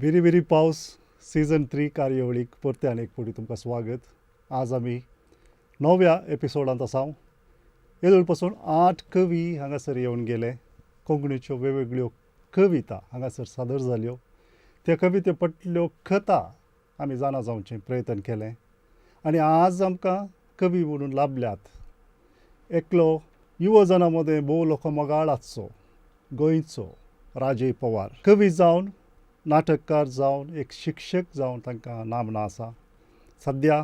भिरी भिरी पावस सीझन 3 कार्यावळीक परत्यान एक फावटी तुमकां स्वागत. आज आमी 9व्या एपिसोडांत आसात. येदोळ पासून 8 कवी हांगासर येवन गेले. कोंकणीच्यो वेगवेगळ्यो कविता हांगासर सादर जाल्यो. त्या कविते पटल्यो कथा आमी जाणा जावचे प्रयत्न केले. आनी आज आमकां कवी म्हणून लाभल्यात एकलो युवजनां मदें भोव लोकमोगाळ आसचो गोंयचो राजय पवार. कवी जावन, नाटककार जावन, एक शिक्षक जावन तांकां नामना आसा. सद्या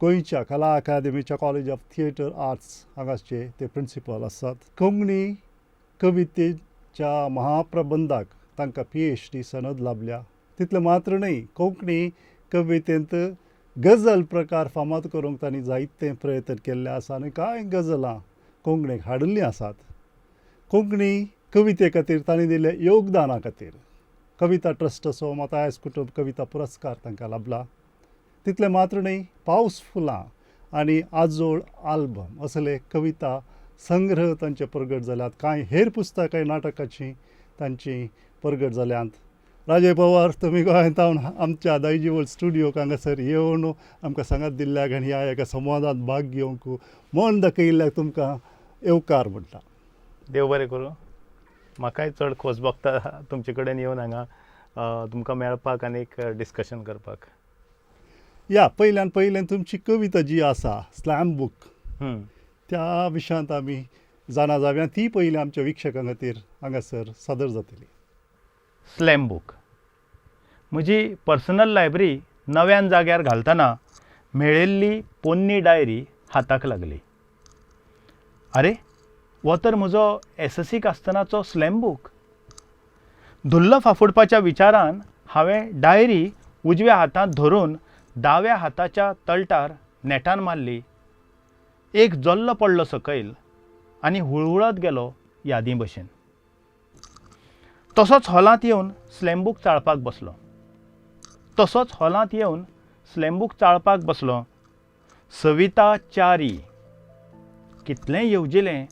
गोंयच्या कला अकादेमीच्या कॉलेज ऑफ थिएटर आर्ट्स हांगाचे ते प्रिंसिपल आसात. कोंकणी कवितेच्या महाप्रबंधाक तांकां PhD सनद लाभल्या. तितलें मात्र न्ही, कोंकणी कवितेंत गजल प्रकार फामाद करूंक तांणी जायते प्रयत्न केल्ले आसा आनी कांय गजलां कोंकणीक हाडिल्लीं आसात. कोंकणी कविते खातीर तांणी दिल्ल्या योगदाना खातीर कविता ट्रस्ट असो मतायस कुटुंब कविता पुरस्कार तांकां लाभला. तितलें मात्र न्ही, पावस फुलां आनी आजोळ आल्बम असले कविता संग्रह तांचे प्रगट जाल्यात. कांय हेर पुस्तकां नाटकाचीं तांची प्रगट जाल्यांत. राजय पवार, तुमी गोंयांत आमच्या दायजीवळ स्टुडियोक हांगासर येवन आमकां सांगात दिल्ल्याक आनी ह्या एका संवादांत भाग घेवंक मन दाखयिल्ल्याक तुमकां येवकार म्हणटा. देव बरें करूं. म्हाकाय चड खोस भोगता तुमचे कडेन येवन हांगा तुमकां मेळपाक आनी एक डिस्कशन करपाक. या पयल्यान तुमची कविता जी आसा स्लॅम बूक, त्या विशयांत आमी जाणा जावया. ती पयली आमच्या विक्षकां खातीर हांगासर सादर जातली. स्लॅम बूक म्हजी पर्सनल लायब्ररी नव्यान जाग्यार घालतना मेळिल्ली पोन्नी डायरी हाताक लागली. आरे, हो तर म्हजो SSCक आसतनाचो स्लॅम बूक. धुल्ल फाफुडपाच्या विचारान हांवें डायरी उजव्या हातांत धरून दाव्या हाताच्या तळटार नेटान मारली. एक जल्लो पडलो सकयल आनी हुळहुळत गेलो यादी भशेन. तसोच हॉलांत येवन स्लॅम बूक चाळपाक बसलो. सविता च्यारी. कितलेंय येवजिलें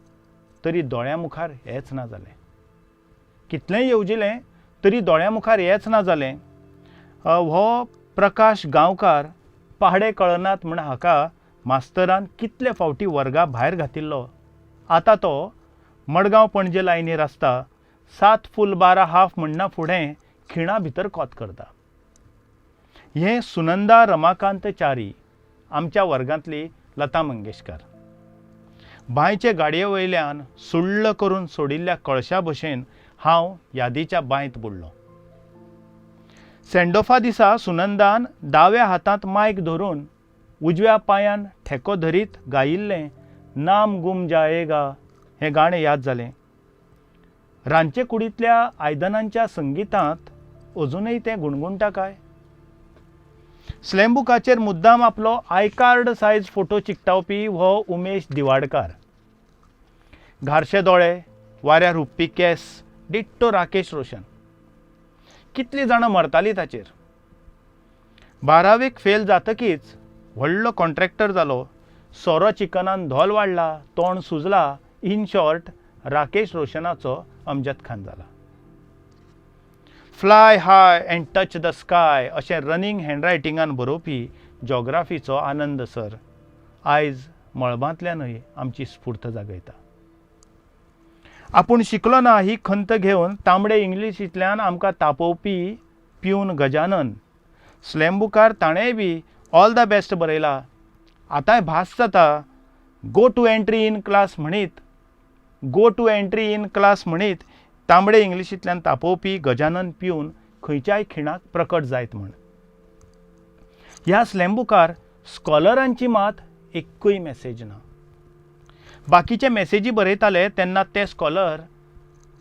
तरी दोळ्या मुखार हेंच ना जालें. हो प्रकाश गांवकार पहाडे कळनात म्हण हाका मास्तरान कितले फावटी वर्गा भायर घातिल्लो. आतां तो मडगांव पणजे लायनीर आसता. 7 फूल 12 हाफ म्हणना फुडें खिणा भितर कोत करता. हें सुनंदा रमाकांत च्यारी, आमच्या वर्गांतली लता मंगेशकार. बांयचे गाडये वयल्यान सुळ्ळ करून सोडिल्ल्या कळशा भशेन हांव यादीच्या बांयत बुडलो. सेंडॉफा दिसा सुनंदान दाव्या हातांत मायक धरून उजव्या पांयान ठेको धरीत गायिल्लें नाम गुम जायेगा हें गाणें याद जालें. रांदचे कुडींतल्या आयदनांच्या संगितांत अजुनूय तें गुणगुणटा काय? स्लॅम बुकाचेर मुद्दाम आपलो आयकार्ड सायज फोटो चिकटावपी हो उमेश दिवाडकार. घारशे दोळे, वाऱ्यार हुप्पी केस, डिट्टो राकेश रोशन. कितलीं जाणां मरतालीं ताचेर. 12वेक फेल जातकीच व्हडलो कॉन्ट्रॅक्टर जालो. सोरो चिकनान धोल वाडला, तोंड सुजला. इन शॉर्ट, राकेश रोशनाचो अमजद खान जाला. Fly high and touch the sky अशें रनिंग हँडरायटिंगान बरोवपी जॉग्राफीचो आनंद सर आयज मळबांतल्यानय आमची स्फूर्त जागयता. आपूण शिकलो ना ही खंत घेवन तांबडे इंग्लिशींतल्यान आमकां तापोवपी प्यून गजानन. स्लॅम बुकार ताणेंय बी ऑल द बेस्ट बरयला. आतांय भास जाता. Go to entry in class म्हणीत तांबडे इंग्लिशींतल्यान तापोवपी गजानन प्यून खंयच्याय खिणाक प्रकट जायत म्हण. ह्या स्लॅम बुकार स्कॉलरांची मात एक्कूय मॅसेज ना. बाकीचे मॅसेजी बरयताले तेन्ना ते स्कॉलर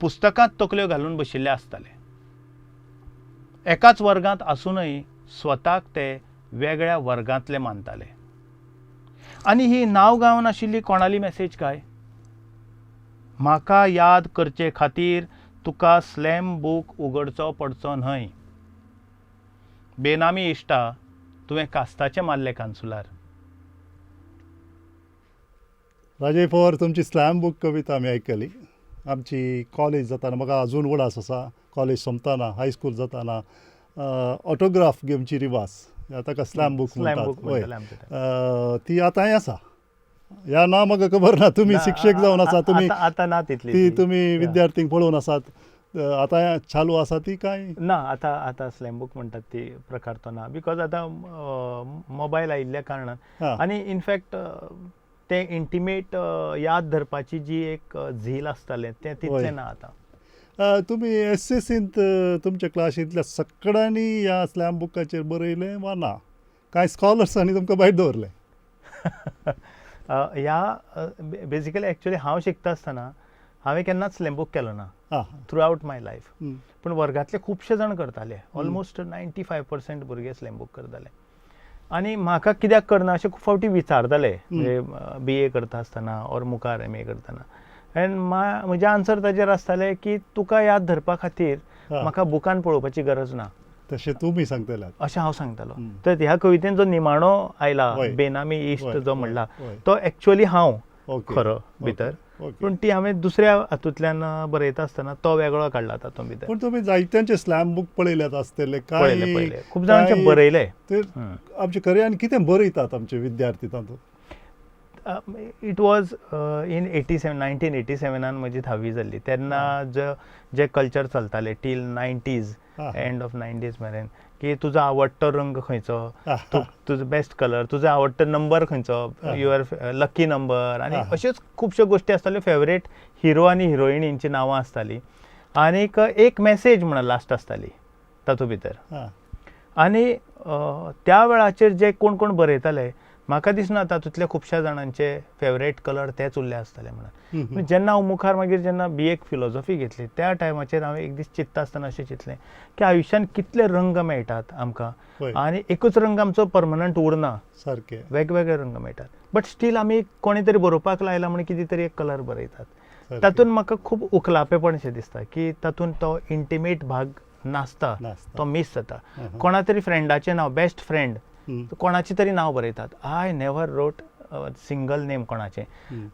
पुस्तकांत तकल्यो घालून बशिल्ले आसताले. एकाच वर्गांत आसूनय स्वताक ते वेगळ्या वर्गांतले मानताले. आनी ही नांव गांव नाशिल्ली कोणाली मॅसेज काय? म्हाका याद करचे खातीर तुका स्लॅम बूक उगडचो पडचो न्हय. बेनामी इश्टा, तुवें कास्ताचे मारले कांसुलार. राजय पवार, तुमची स्लॅम बूक कविता आमी आयकली. आमची कॉलेज जाताना म्हाका अजून उडास आसा. कॉलेज सोंपताना, हायस्कूल जाताना ऑटोग्राफ घेवची रिवाज ताका स्लॅम बूक स्लॅम म्हणटात बूक हय म्हणटाले आमचे थंय. ती आतांय आसा ह्या ना म्हाका खबर ना तुमी ना, शिक्षक जावन आसा तुमी आतां ना तितली ती ती. तुमी या. विद्यार्थींक पळोवन आसात आतां चालू आसा ती काय ना आतां स्लॅम बूक म्हणटात ती प्रकार तो ना बिकॉज आतां मोबायल आयिल्ल्या कारणान हा. आनी इनफॅक्ट ते इंटिमेट याद धरपाची जी एक झील आसतालें तें तितलें वय. ना आतां. तुमी एसएसींत तुमच्या क्लासींतल्या सगळ्यांनी ह्या स्लॅम बुकाचेर बरयलें वा ना कांय स्कॉलर्सांनी तुमकां भायर दवरलें ह्या बेजिकली एक्चुली हांव शिकता आसतना हांवें केन्नाच स्लॅम बूक केलो ना आं थ्रू आवट माय लायफ. हं. पूण वर्गांतले खुबशे जाण करताले ऑलमोस्ट 95% भुरगे स्लॅम बूक करताले आनी म्हाका कित्याक करना अशें खूब फावटी विचारताले म्हणजे BA करता आसतना ऑर मुखार MA करतना एन्ड म्हजें आन्सर ताचेर आसतालें की तुका याद धरपा खातीर हा. म्हाका बुकान पळोवपाची गरज ना तशें तुमी सांगतल्यात अशें हांव सांगतालो. तर ह्या कवितेन जो निमाणो आयला वय. बेनामी इश्ट वय, जो वय, म्हणला वय. तो एक्चुअली हांव ओके खरो भितर ओके. पूण ती हांवें दुसऱ्या हातूंतल्यान बरयता आसतना तो वेगळो काडला तातूंत भितर. पूण तुमी जायत्यांचे स्लॅम बूक पळयल्यात आसतले पळयले खूब जाणांचे बरयले. ते आमचे खऱ्यान कितें बरयतात आमचे विद्यार्थी तातूंत इट वॉज इन 1987 म्हजी 10वी जाल्ली तेन्ना जे कल्चर चलताले till 90s end of 90s मेरेन की तुजो आवडटो रंग खंयचो तुजो बेस्ट कलर तुजो आवडटो नंबर खंयचो युअर लकी नंबर आनी अश्योच खुबश्यो गोश्टी आसताल्यो फेवरेट हिरो आनी हिरोइनींची नांवां आसतालीं आनीक एक मॅसेज म्हणून लास्ट आसताली तातूंत भितर. आनी त्या वेळाचेर जे कोण कोण बरयताले म्हाका दिसना तातूंतल्या खुबश्या जाणांचे फेवरेट कलर तेच उरले आसतले म्हणून. जेन्ना हांव मुखार मागीर जेन्ना BA फिलॉसॉफी घेतली त्या टायमाचेर हांवें एक दीस चिंतता आसतना अशें चिंतलें की आयुश्यान कितले रंग मेळटात आमकां आनी एकूच रंग आमचो परमनंट उरना सारकें वेगवेगळे रंग मेळटात बट स्टील आमी कोणी तरी बरोवपाक लायला म्हणून कितें तरी एक कलर बरयतात. तातूंत म्हाका खूब उखलापेपण शें दिसता की तातूंत तो इंटिमेट भाग नासता तो मिस जाता. कोणा तरी फ्रेंडाचें नांव बेस्ट फ्रेंड कोणाचें तरी नांव बरयतात. I never wrote single name कोणाचें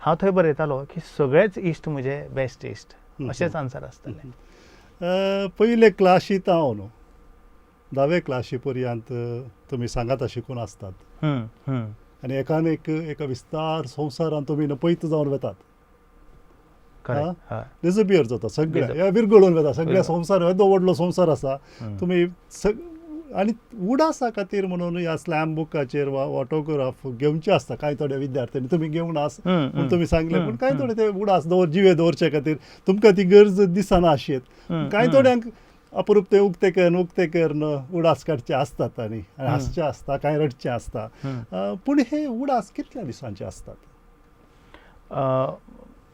हांव थंय बरयतालो की सगळेच इश्ट म्हजे बेस्ट इश्ट अशेंच आन्सर आसतलें. पयले क्लासींत हांव न्हू 10वे क्लासी पर्यंत तुमी सांगाता शिकून आसतात आनी एकान एका विस्तार संवसारान तुमी पयत जावन वेतात डिसपियर जाता सगळ्या विरगळून वेता सगळ्या संवसार येदो व्हडलो संवसार आसा तुमी आनी उडासा खातीर म्हणून ह्या स्लॅम बुकाचेर वा ऑटोग्राफ घेवचे आसता कांय थोड्या विद्यार्थ्यांनी तुमी घेवन आस पूण तुमी सांगलें पूण कांय थोडे ते उडास जिवे दवरचे खातीर तुमकां ती गरज दिसना आशेत कांय थोड्यांक अपुरूप ते उक्ते करून उडास काडचे आसतात आनी हांसचे आसता कांय रडचे आसता पूण हे उडास कितल्या दिसांचे आसतात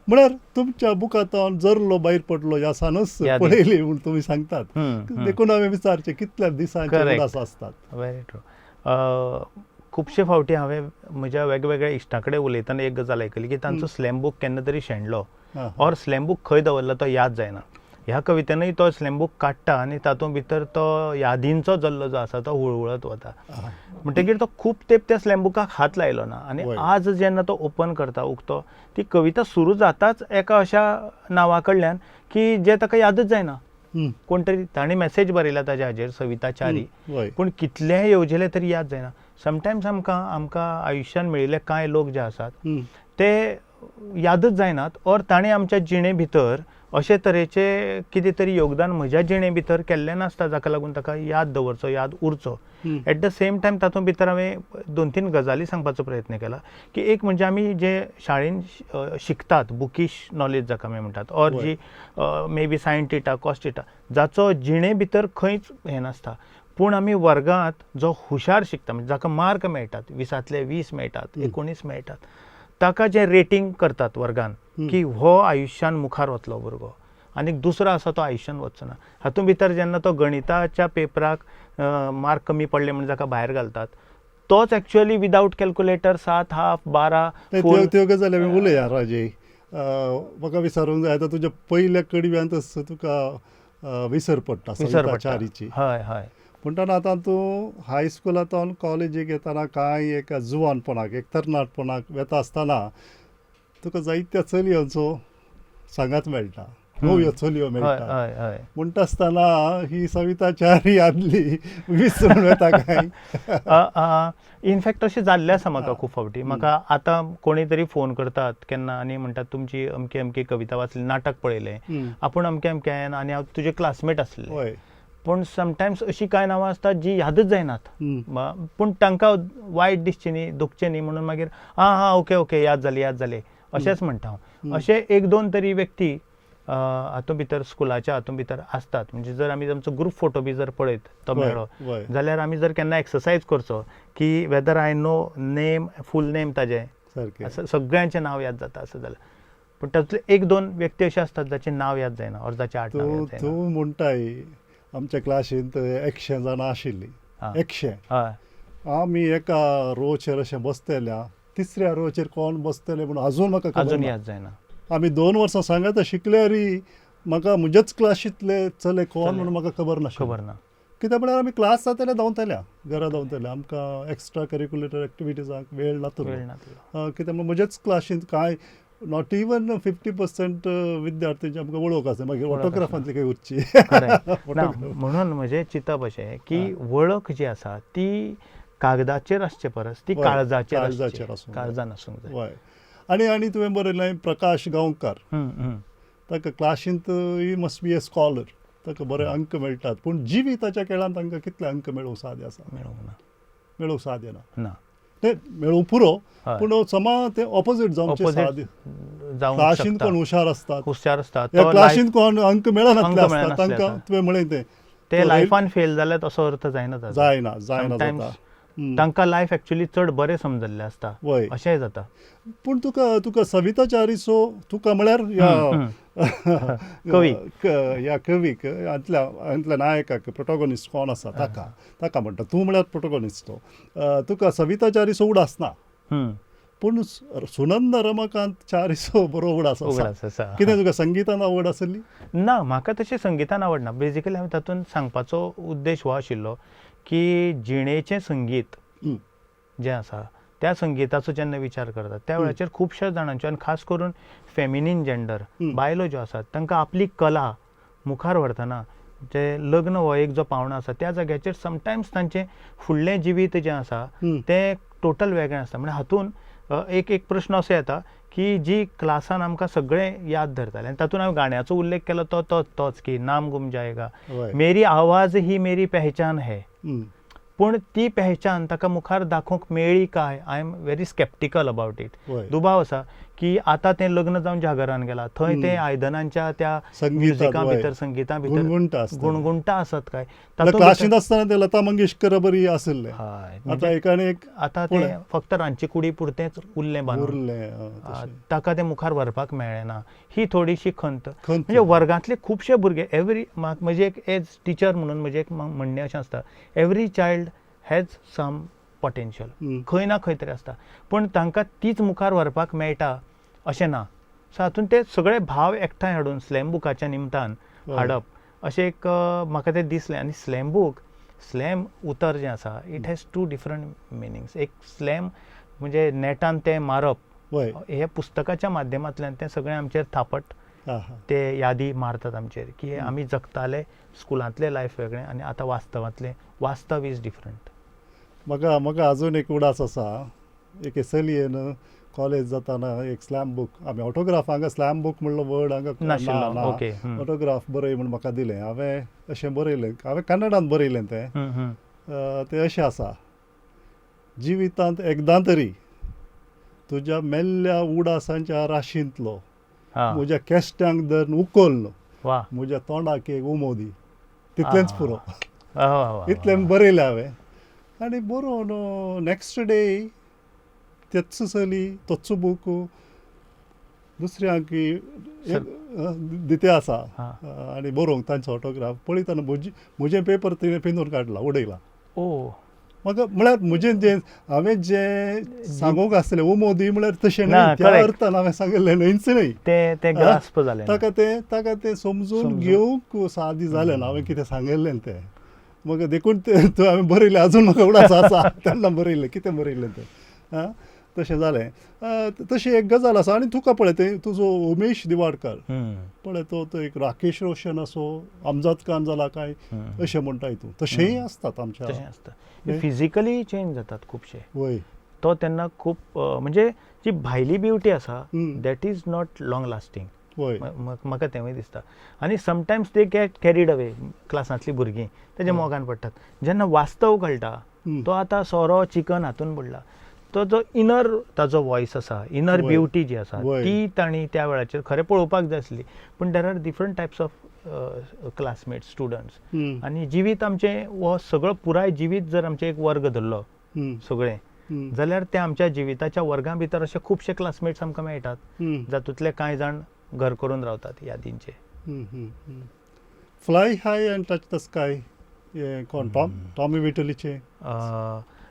म्हळ्यार तुमच्या बुकांतल्यान जरलो भायर पडलो ह्या सानूच पळयली म्हूण तुमी सांगतात देखून हांवें विचारचें कितल्या दिसांचे उडास आसतात. Very true. खुबशे फावटी हांवें म्हज्या वेगवेगळ्या इश्टां कडेन उलयतना एक गजाल आयकली की तांचो स्लॅम बूक केन्ना तरी शेणलो ऑर स्लॅम बूक खंय दवरलो तो याद जायना. ह्या कवितेनूय तो स्लॅम बूक काडटा आनी तातूंत भितर तो यादींचो जल्लो जो आसा तो हुळहुळत वता म्हणटकीर तो खूब तेंप त्या स्लॅम बुकाक हात लायलो ना आनी आज जेन्ना तो ओपन करता उक्तो ती कविता सुरू जाताच एका अशा नांवा कडल्यान की जे ताका यादच जायना. कोण तरी ताणें मॅसेज बरयला ताच्या हाजेर सविता च्यारी पूण कितलेंय येवजिल्लें तरी याद जायना. समटायम्स आमकां आयुश्यान मेळिल्ले कांय लोक जे आसात ते यादच जायनात ऑर ताणें आमच्या जिणे भितर अशे तरेचे कितें तरी योगदान म्हज्या जिणे भितर केल्लें नासता जाका लागून ताका याद दवरचो याद उरचो. एट द सेम टायम तातूंत भितर हांवें 2-3 गजाली सांगपाचो प्रयत्न केला की एक म्हणजे आमी जे शाळेन शिकतात बुकीश नॉलेज जाका आमी म्हणटात ऑर जी may be sine theta cos theta जाचो जिणे भितर खंयच हें नासता पूण आमी वर्गांत जो हुशार शिकता म्हणजे जाका मार्क मेळटात 20तले 20 मेळटात 19 मेळटात ताका जे रेटींग करतात वर्गान की हो आयुश्यान मुखार वतलो भुरगो आनी दुसरो आसा तो आयुश्यान वचचो ना. हातूंत भितर जेन्ना तो गणिताच्या पेपराक मार्क कमी पडले म्हणून जाका भायर घालतात तोच एक्चुअली विदाउट कॅल्क्युलेटर 7 हाफ 12 त्यो गजाली आमी उलया राजे. म्हाका विचारूंक जाय आतां तुज्या पयल्या कडव्यांतच तुका विसर पडटा सविता च्यारीची. हय हय पूण आतां तूं हायस्कुलांतल्यान कॉलेजीक येतना कांय एका जुवानपणाक एक तरणाटपणाक वेता आसतना तुका जायत्या चलयांचो सांगात मेळटा नव्यो चलयो हय मेळटा हय हय म्हणटा आसतना ही सविता च्यारी आदली विसरून वता काय इनफॅक्ट अशें जाल्लें आसा म्हाका खूब फावटी म्हाका आतां कोणी तरी फोन करतात केन्ना आनी म्हणटात तुमची अमकी अमकी कविता वाचली नाटक पळयलें आपूण अमकें अमकें आनी हांव तुजे क्लासमेट आसले होय पूण समटायम्स अशीं कांय नांवां आसतात जी यादच जायनात पूण तांकां वायट दिसचें न्ही दुखचें न्ही म्हणून मागीर हां ओके ओके याद जाली अशेंच म्हणटा हांव अशे एक दोन तरी व्यक्ती हातूंत भितर स्कुलाच्या हातूंत भितर आसतात म्हणजे जर आमी आमचो ग्रूप फोटो बी जर पळयत तो मेळ्ळो जाल्यार आमी जर केन्ना एक्सरसायज करचो की whether I know name full name ताजें सारकें सगळ्यांचें नांव याद जाता असं जाल्यार पूण तातूंतले एक दोन व्यक्ती अशे आसतात जाचें नांव याद जायना ऑर जाचें आडनांव याद जायना तूं म्हणटाय आमच्या क्लासींत 100 जाणां आशिल्लीं 100 हय आमी एका रोचेर अशें बसतेल्या तिसऱ्या रोचेर कोण बसतले म्हणून अजून म्हाका खबर अजून ना. याद जायना आमी 2 वर्सां सांगात शिकल्यारी म्हाका म्हजेच क्लासींतले चले कोण म्हणून म्हाका खबर नाशिल्लें खबर ना कित्याक म्हळ्यार आमी क्लास जाताले धांवताल्या घरा धांवताले आमकां एक्स्ट्रा करिक्युलर एक्टिविटीजांक वेळ वेळ नातलो नातलो कित्याक म्हजेच क्लासींत कांय नॉट इवन 50% विद्यार्थ्यांची आमकां वळख आसा मागीर ऑटोग्राफांतली खंय उरची खरें ना म्हणून म्हजें चिंतप अशें की वळख जी आसा ती कागदाचेर आसचे परस ती काळजाचेर आसूंक जाय. काळजान आसूंक जाय हय आनी तुवें बरयलें प्रकाश गांवकार ताका क्लासींत he must be a scholar ताका बरे अंक मेळटात पूण जिविताच्या खेळांत तांकां कितले अंक मेळूंक साध्य आसा मेळूंक साध्य ना ते मेळूंक पुरो पूण समा ते ऑपोजीट जावंक साध्य क्लासींत कोण हुशार आसतात क्लासींत कोण अंक मेळनासले आसतात तांकां तुवें म्हळें ते लायफान फेल जाल्यात असो अर्थ जायना जाता तांकां लायफ एक्चुअली चड बरें समजल्लें आसता अशेंय जाता पूण तुका सविता च्यारीचो तुका म्हळ्यार कवी ह्या कवीक हांतल्या नायकाक प्रोटोगोनिस्ट कोण आसा ताका म्हणटा तूं म्हळ्यार प्रोटोगोनिस्ट तो तुका सविता च्यारीचो उडास ना पूण सुनंद रमाकांत च्यारीचो बरो उडास आसा कितें तुका संगीतान आवड आसली ना म्हाका तशें संगीतान आवड ना बेजिकली हांवें तातूंत सांगपाचो उद्देश हो आशिल्लो की जिणेचें संगीत जें आसा त्या संगीताचो जेन्ना विचार करतात त्या वेळाचेर खुबश्या जाणांच्यो आनी खास करून फेमिनीन जेंडर बायलो ज्यो आसात तांकां आपली कला मुखार व्हरतना जे लग्न हो एक जो पावणो आसा त्या जाग्याचेर समटायम्स तांचें फुडलें जिवीत जें आसा तें टोटल वेगळें आसता म्हणजे हातूंत एक प्रश्न असो येता की जी क्लासान आमकां सगळें याद धरतालें आनी तातूंत हांवें गाण्याचो उल्लेख केलो तोच की नाम गुम जाएगा मेरी आवाज ही मेरी पहचान है पूण ती पहचान ताका मुखार दाखोवंक मेळ्ळी काय I am very sceptical about it दुबाव आसा की आतां तें लग्न जावन जागरान गेलां थंय तें आयदनांच्या त्या म्युजिका भितर संगिता भितर गुणगुणटा आसत काय क्लासींत आसतना ते लता मंगेशकर बरी आसले आतां तें फक्त रांदचे कुडी पुरतेंच उरलें बांदून ताका तें मुखार व्हरपाक मेळ्ळें ना ही थोडीशी खंत म्हणजे वर्गांतले खुबशे भुरगे म्हजे एक एज टिचर म्हणून म्हजें एक म्हणणें अशें आसता every child has some potential खंय ना खंय तरी आसता पूण तांकां तीच मुखार व्हरपाक मेळटा अशें ना सो हातूंत ते सगळे भाव एकठांय हाडून स्लॅम बुकाच्या निमतान हाडप अशें एक म्हाका तें दिसलें आनी स्लॅम उतर जें आसा इट हॅज 2 डिफरंट मिनिंग्स एक स्लॅम म्हणजे नेटान तें मारप हे पुस्तकाच्या माध्यमांतल्यान तें सगळें आमचेर थापट ते यादी मारतात आमचेर की आमी जगताले स्कुलांतलें लायफ वेगळें आनी आतां वास्तवांतलें वास्तव इज डिफरंट म्हाका अजून एक उडास आसा एक चलयेन कॉलेज जाताना एक स्लॅम बूक आमी ऑटोग्राफ हांगा स्लॅम बूक म्हणलो वर्ड हांगा ऑटोग्राफ बरय म्हूण म्हाका दिलें हांवें अशें बरयलें हांवें कन्नडांत बरयलें तें अशें आसा जिवितांत एकदां तरी तुज्या मेल्ल्या उडासांच्या राशींतलो म्हज्या केस्ट्यांक धरून उखल्लो म्हज्या तोंडाक एक उमोदी तितलेंच पुरो इतलें बरयलें हांवें आनी बरोवन नॅक्स्ट डे तेच चली तोच बूक दुसऱ्यांक दिते आसा आनी बरोवंक तांचो ऑटोग्राफ पळयतना म्हजें पेपर तिणें पिंजून काडला उडयला म्हाका म्हळ्यार म्हजें जें हांवें जें सांगूंक आसलें उमोदी म्हळ्यार तशें न्हय त्या अर्थान हांवें सांगिल्लें न्हयच न्हय ताका तें समजून घेवंक सादी जालें ना हांवें कितें सांगिल्लें तें म्हाका देखून हांवें बरयलें अजून म्हाका उडास आसा तेन्ना बरयलें कितें बरयलें तें तशें जालें. तशी एक गजाल आसा आनी तुका पळय ते तुजो उमेश दिवाडकर पळय तो एक राकेश रोशन असो अमजद खान जाला काय अशें म्हणटा हितून तशेंय आसतात आमच्या. तशें आसता फिजिकली चेंज जातात खुबशे. वय तो तेन्ना खूब म्हणजे जी भायली ब्युटी आसा that is not long lasting. वय म्हाका तेंवूय दिसता. आनी sometimes they get carried away क्लासांतलीं भुरगीं तेजे मोगान पडटात. जेन्ना वास्तव कळटा तो आतां सोरो चिकन हातून पडला तो जो इनर ताजो वॉयस आसा इनर ब्युटी जी आसा ती तांणी त्या वेळाचेर खरें पळोवपाक जाय आसली. पूण there are different types of classmates students आनी जिवीत आमचें हो सगळो पुराय जिवीत जर आमचें एक वर्ग धरलो सगळें जाल्यार ते आमच्या जिविताच्या वर्गां भितर अशे खुबशे क्लासमेट्स आमकां मेळटात जातूंतले कांय जाण घर करून रावतात यादींचे. Fly high and touch the sky कोण टॉमी विटलीचे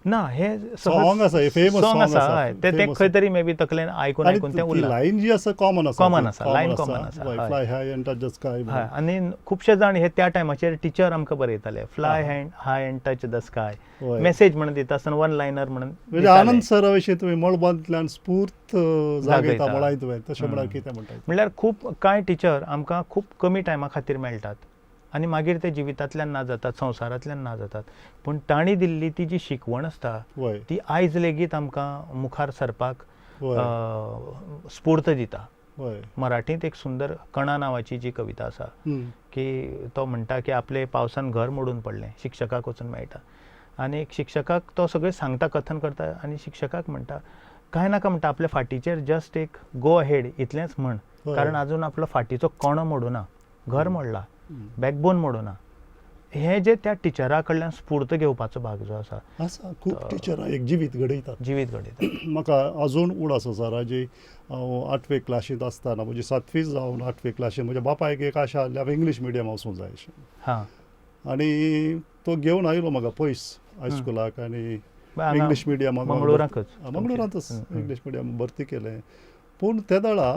ना हे सॉंग आसा फेमस सॉंग आसा हय ते खंय तरी मे बी तकलेन आयकून तें उरलां. लायन जी आसा कॉमन आसा लायन कॉमन आसा fly high and touch the sky. हय आनी खुबशे जाण हे त्या टायमाचेर टिचर आमकां बरयताले fly high and touch the sky message म्हणून दिता आसतना वन लायनर म्हणून. म्हणजे आनंद सरा विशीं तुवें मळबांतल्यान स्फूर्त जागयता म्हळाय तुवें तशें म्हळ्यार कितें म्हणटा म्हणल्यार खूब कांय टिचर आमकां खूब कमी टायमा खातीर मेळटात आनी मागीर ते जिवितांतल्यान ना जातात संवसारांतल्यान ना जातात. पूण तांणी दिल्ली ती जी शिकवण आसता ती आयज लेगीत आमकां मुखार सरपाक स्फूर्त दिता. मराठींत एक सुंदर कणा नांवाची जी कविता आसा की तो म्हणटा की आपले पावसान घर मोडून पडलें शिक्षकाक वचून मेळटा आनी शिक्षकाक तो सगळें सांगता कथन करता आनी शिक्षकाक म्हणटा कांय नाका म्हणटा आपल्या फाटीचेर जस्ट एक गो अहेड इतलेंच म्हण कारण आजून आपलो फाटीचो कणो मोडूना घर मोडला बॅकबोन मोडूना. हे जे त्या टिचरा कडल्यान स्फूर्त घेवपाचो भाग जो आसा खूब टिचरां एक जिवीत घडयतात. म्हाका अजून उडास आसा राजे हांव 8वे क्लासींत आसतना म्हणजे 7वी जावन 8वे क्लासींत म्हज्या बापायक एक आशा आहली हांवें इंग्लीश मिडियम वचूंक जाय अशें आनी तो घेवन आयलो म्हाका पयस हायस्कुलाक आनी इंग्लीश मिडियमाक मंगळुरांतच इंग्लीश मिडियम भरती केलें. पूण त्या दाळा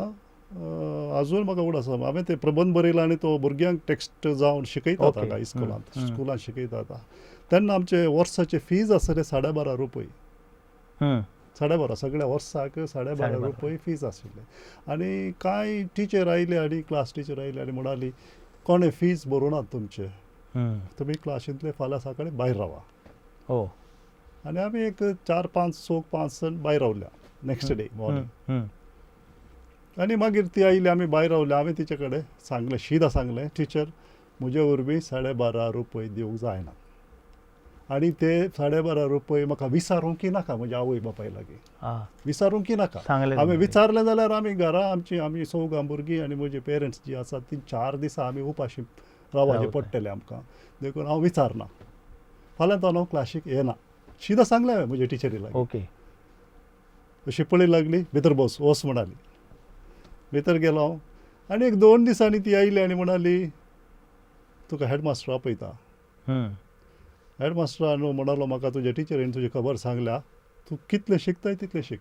अजून म्हाका उड आसा हांवें ते प्रबंध बरयला आनी तो भुरग्यांक टेक्स्ट जावन शिकयतात हांगा स्कुलांत शिकयतात. तेन्ना आमचे वर्साचे फीज आसले 12.5 रुपये 12.5 सगळ्या वर्साक 12.5 रुपये फीज आशिल्ले. आनी कांय टिचर आयले आनी क्लास टिचर आयले आनी म्हणाली कोणें फीज भरूनात तुमचे तुमी क्लासींतले फाल्यां सकाळी भायर रावा. आनी आमी एक 4-5 जण भायर रावल्या नेक्स्ट डे मॉर्निंग. आनी मागीर ती आयली आमी भायर रावले. हांवें तिचे कडेन सांगलें शीदा सांगलें टिचर म्हजे वरवीं 12.5 रुपये दिवंक जायना आनी ते 12.5 रुपये म्हाका विचारूंक नाका म्हज्या आवय बापाय लागीं विचारूंक नाका. हांवें विचारलें जाल्यार आमी घरा आमी सौगां भुरगीं आनी म्हजे पेरंट्स जी आसात ती 4 दिसां आमी उपाशी रावचें पडटलें आमकां देखून हांव विचारना फाल्यां तो हांव क्लासीक येना शीदा सांगलें हांवें म्हजे टिचरी लागीं. अशी पळय लागली भितर वच म्हणाली. भितर गेलो आनी एक 2 दिसांनी ती आयली आनी म्हणाली तुका हेडमास्टर आपयता. हेडमास्टरान म्हणलो म्हाका तुज्या टिचरीन तुजी खबर सांगल्या तूं कितलें शिकताय तितलें शिक.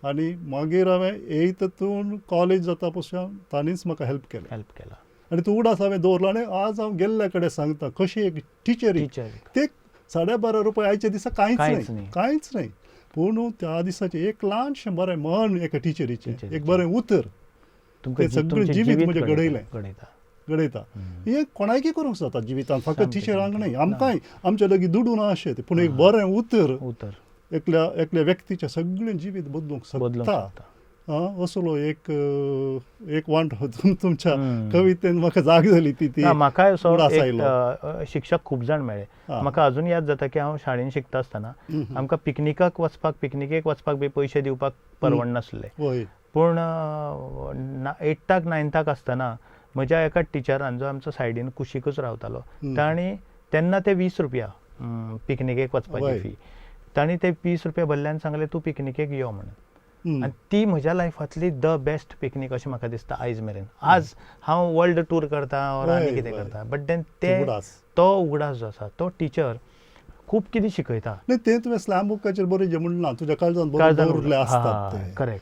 आनी मागीर हांवें 8थून कॉलेज जाता पसून तांणीच म्हाका हेल्प केला आनी तूं उडास हांवें दवरलो आनी आज हांव गेल्ल्या कडेन सांगता कशी एक टिचरी ते 12.5 रुपये आयच्या दिसा कांयच न्हय पूण त्या दिसाचें एक ल्हानशें बरें मन एका टिचरीचें एक बरें उतर तें सगळें जिवीत म्हजें घडयता. हें कोणायकी करूंक जाता जिवितांत फकत टिचरांक न्हय आमकांय आमचे लागीं दुडू ना अशें पूण एक बरें उतर एकल्या व्यक्तीचें सगळें जिवीत बदलूंक शकता. असलो एक वांटो तुमच्या कवितेन म्हाका जाग जाली ती म्हाकाय शिक्षक खूब जाण मेळ्ळे. म्हाका अजून याद जाता की हांव शाळेंत शिकता आसतना आमकां पिकनिकेक वचपाक बी पयशे दिवपाक परवडनासले. पूण 8थाक 9थाक आसतना म्हज्या एका टिचरान जो आमचो सायडीन कुशीकूच रावतालो तांणी तेन्ना ते 20 रुपया पिकनिकेक वचपाची फी तांणी ते 20 रुपया भरल्यान सांगलें तूं पिकनिकेक यो म्हणून. आनी ती म्हज्या लायफांतली द बेस्ट पिकनीक अशें म्हाका दिसता आयज मेरेन. आज हांव वर्ल्ड टूर करता ऑर आनी कितें करता बट देन तो उगडास जो आसा तो टिचर खूब कितें शिकयता. तें तुवें स्लॅम बुकाचेर बरयचें म्हणना तुज्या काळजांत दवरलें आसतात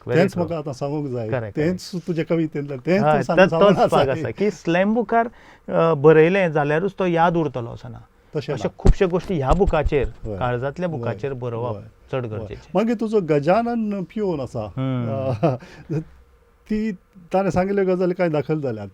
तेंच म्हाका आतां सांगूंक जाय तेंच तुज्या कवितेंतल्यान तेंच आसा की स्लॅम बुकार बरयलें जाल्यारूच तो याद उरतलो असो ना. तशें अशा ना. खुबश्या गोष्टी ह्या बुकाचेर होय. काळजांतल्या बुकाचेर होय. बरोवप होय. चड होय. गरजेचें. मागीर तुजो गजानन पियोन आसा ती ताणें सांगिल्ल्यो गजाली कांय दाखल जाल्यात.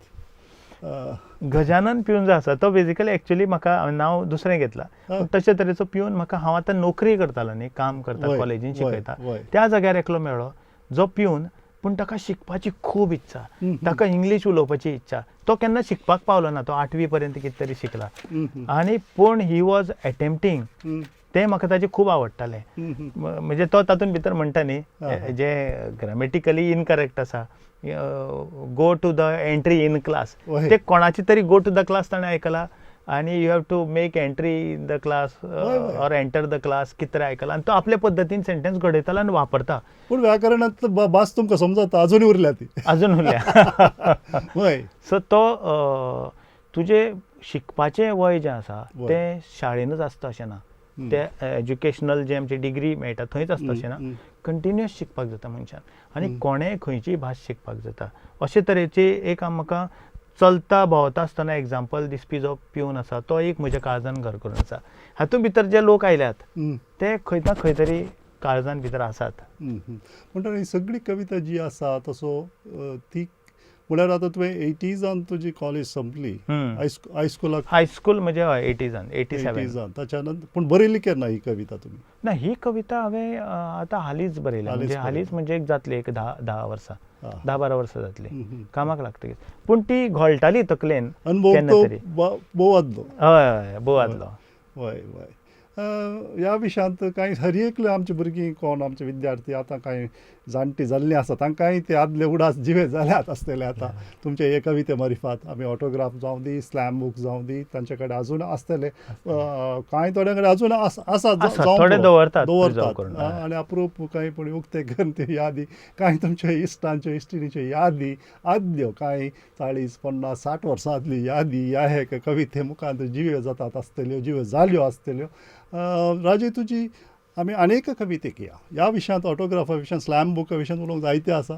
गजानन पिवन जो आसा तो बेजिकली एक्चुअली म्हाका नांव दुसरें घेतलां. हय. तशे तरेचो पिवन म्हाका हांव आतां नोकरी करतालो न्ही, काम करता, वय, कॉलेजीन वय, शिकयता, वय. त्या जाग्यार एकलो मेळ्ळो जो पिवन, पूण ताका शिकपाची खूब इच्छा, हम्म. ताका इंग्लीश उलोवपाची इच्छा. तो केन्ना शिकपाक पावलो ना, तो 8वी पर्यंत कितें तरी शिकला. हम्म. आनी पूण ही वॉज एटेम्प्टींग, हम्म. तें म्हाका ताजें खूब आवडटालें. हम्म. म्हणजे तो तातूंत भितर म्हणटा न्ही, हा. जे ग्रामेटिकली इनकरेक्ट आसा, go to the entry in class, वय. ते कोणाची तरी गो टू द क्लास ताणें आयकला आनी you have to make entry in the class वय. ऑर एंटर द क्लास, कितें तरी आयकलां आनी तो आपले पद्दतीन सेंटेन्स घडयतालो आनी वापरता. पूण व्याकरणांत भास तुमकां समजता अजूनय उरल्या ती. अजून उरल्या. वय. सो तो तुजें शिकपाचें वय जें आसा वय. तें शाळेनूच आसता अशें ना. ते एज्युकेशनल जे आमची डिग्री मेळटा थंयच आसता अशें ना. कंटिन्युअस शिकपाक जाता मनशान, आनी कोणेय खंयचीय भास शिकपाक जाता. अशे तरेची एक म्हाका चलता भोंवता आसतना एग्जाम्पल दिसपी जो पिवन आसा तो एक म्हज्या काळजान घर करून आसा. हातूंत भितर जे लोक आयल्यात ते खंय ना खंय तरी काळजान भितर आसात. म्हणटा ही सगळी कविता जी आसा तसो ती म्हळ्यार आतां तुवें 80s तुजी कॉलेज संपली, हायस्कुलाक हायस्कूल म्हणजे हय 80s 87. ताच्या नंतर पूण बरयली केन्ना ही कविता तुमी? ना, ही कविता हांवें आतां हालींच बरयल्या. म्हणजे हालींच म्हणजे एक जातली एक 10 वर्सां, 10-12 वर्सां जातली कामाक लागतकीच. पूण ती घोळटाली तकलेन अनुभव केन्ना तो तरी. बोव आदलो. हय, बोवादलो. वय वय. ह्या विशयांत कांय हर एकले आमचे भुरगीं कोण आमचे विद्यार्थी आतां कांय जाणटी जाल्लीं आसा तांकांय ते आदले उडास जिवे जाल्यात आसतले आतां तुमचे हे कविते मारिफात. आमी ऑटोग्राफ जावं दी, स्लॅम बुक जावं दी, तांचे कडेन अजून आसतले. कांय थोड्या कडेन अजून आसा, थोडे दवरतात आनी अप्रूप कांय पूण उक्ते करून त्यो यादी, कांय तुमच्या इश्टांच्यो इश्टिणीच्यो यादी आदल्यो, कांय 40, 50, 60 वर्सां आदली यादी ह्या हे कविते मुखार जिवे जातात आसतल्यो, जिवे जाल्यो आसतल्यो. राजे, तुजी आमी अनेक कवितेक या ह्या विशयांत, ऑटोग्राफा विशयांत, स्लॅम बुका विशयांत उलोवंक जायते आसा.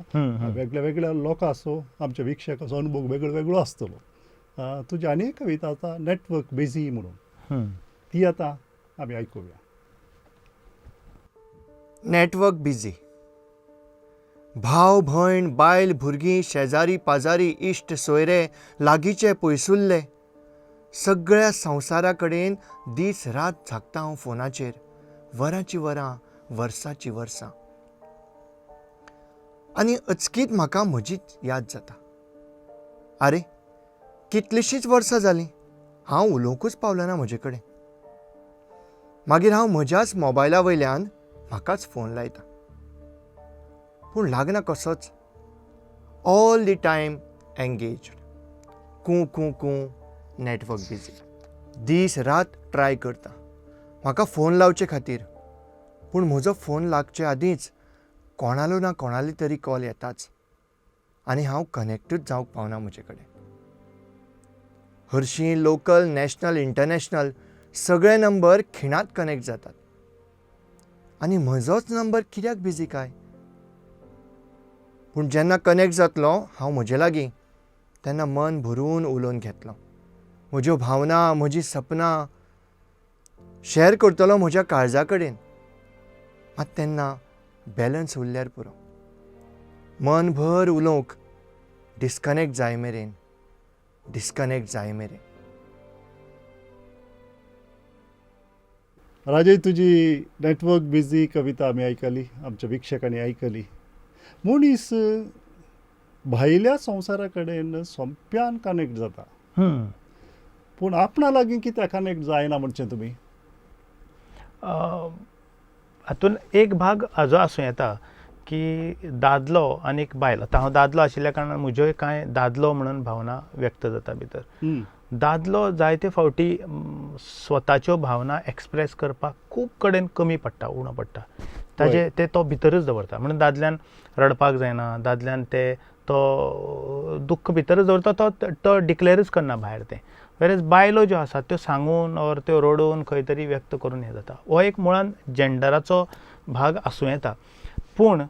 वेगळ्या वेगळ्या लोकां असो, आमचे विक्षक असो, अनुभव वेगळो वेगळो आसतलो. तुजी अनेक कविता आतां नेटवर्क बिझी म्हणून, ती आतां आमी आयकुया. Network busy. भाव भयण, बायल, भुरगीं, शेजारी पाजारी, इश्ट सोयरे, लागींचे पयसुल्ले, सगळ्या संवसारा कडेन दीस रात झागता हांव फोनाचेर, वरांची वरां, वर्सांची वर्सां. आनी अचकीत म्हाका म्हजीच याद जाता. आरे, कितलींशींच वर्सां जालीं हांव उलोवंकूच पावलो ना म्हजे कडेन. मागीर हांव म्हज्याच मोबायला वयल्यान म्हाकाच फोन लायता. पूण लागना कसोच. All the time engaged. कूं कूं कूं, नेटवर्क बिझी. दीस रात ट्राय करता म्हाका फोन लावचे खातीर, पूण म्हजो फोन लागचे आदींच कोणालो ना कोणाली तरी कॉल येताच आनी हांव कनेक्टूच जावंक पावना म्हजे कडेन. हरशीं लोकल, नॅशनल, इंटरनॅशनल सगळे नंबर खिणात कनेक्ट जातात. आनी म्हजोच नंबर कित्याक बिझी काय? पूण जेन्ना कनेक्ट जातलो हांव म्हजे लागीं, तेन्ना मन भरून उलोवन घेतलो. म्हज्यो भावना, म्हजी सपनां शेअर करतलो म्हज्या काळजा कडेन. मात तेन्ना बॅलन्स उरल्यार पुरो. मनभर उलोवंक डिस्कनेक्ट जाय मेरेन. राजे, तुजी नेटवर्क बिझी कविता आमी आयकली, आमच्या विक्षकांनी आयकली. मनीस भायल्या संवसारा कडेन सोंप्यान कनेक्ट जाता, पूण आपणा लागीं कित्याक कनेक्ट जायना म्हणचें तुमी? हातून एक भाग हाजो आसूं येता की दादलो आनी एक बायल. आतां हांव दादलो आशिल्ल्या कारणान म्हज्योय कांय दादलो म्हणून भावना व्यक्त जाता भितर. दादलो जायते फावटी स्वताच्यो भावना एक्सप्रेस करपाक खूब कडेन कमी पडटा, उणो पडटा. ते तो भितरच दवरता. म्हणून दादल्यान रडपाक जायना, दादल्यान तो दुख्ख भितरच दवरता, तो डिक्लेअरच करना भायर तें. वेरेज बायलो ज्यो आसात त्यो सांगून ऑर त्यो रडून खंय तरी व्यक्त करून हें जाता. हो एक मुळान जेंडराचो भाग आसूं येता. पूण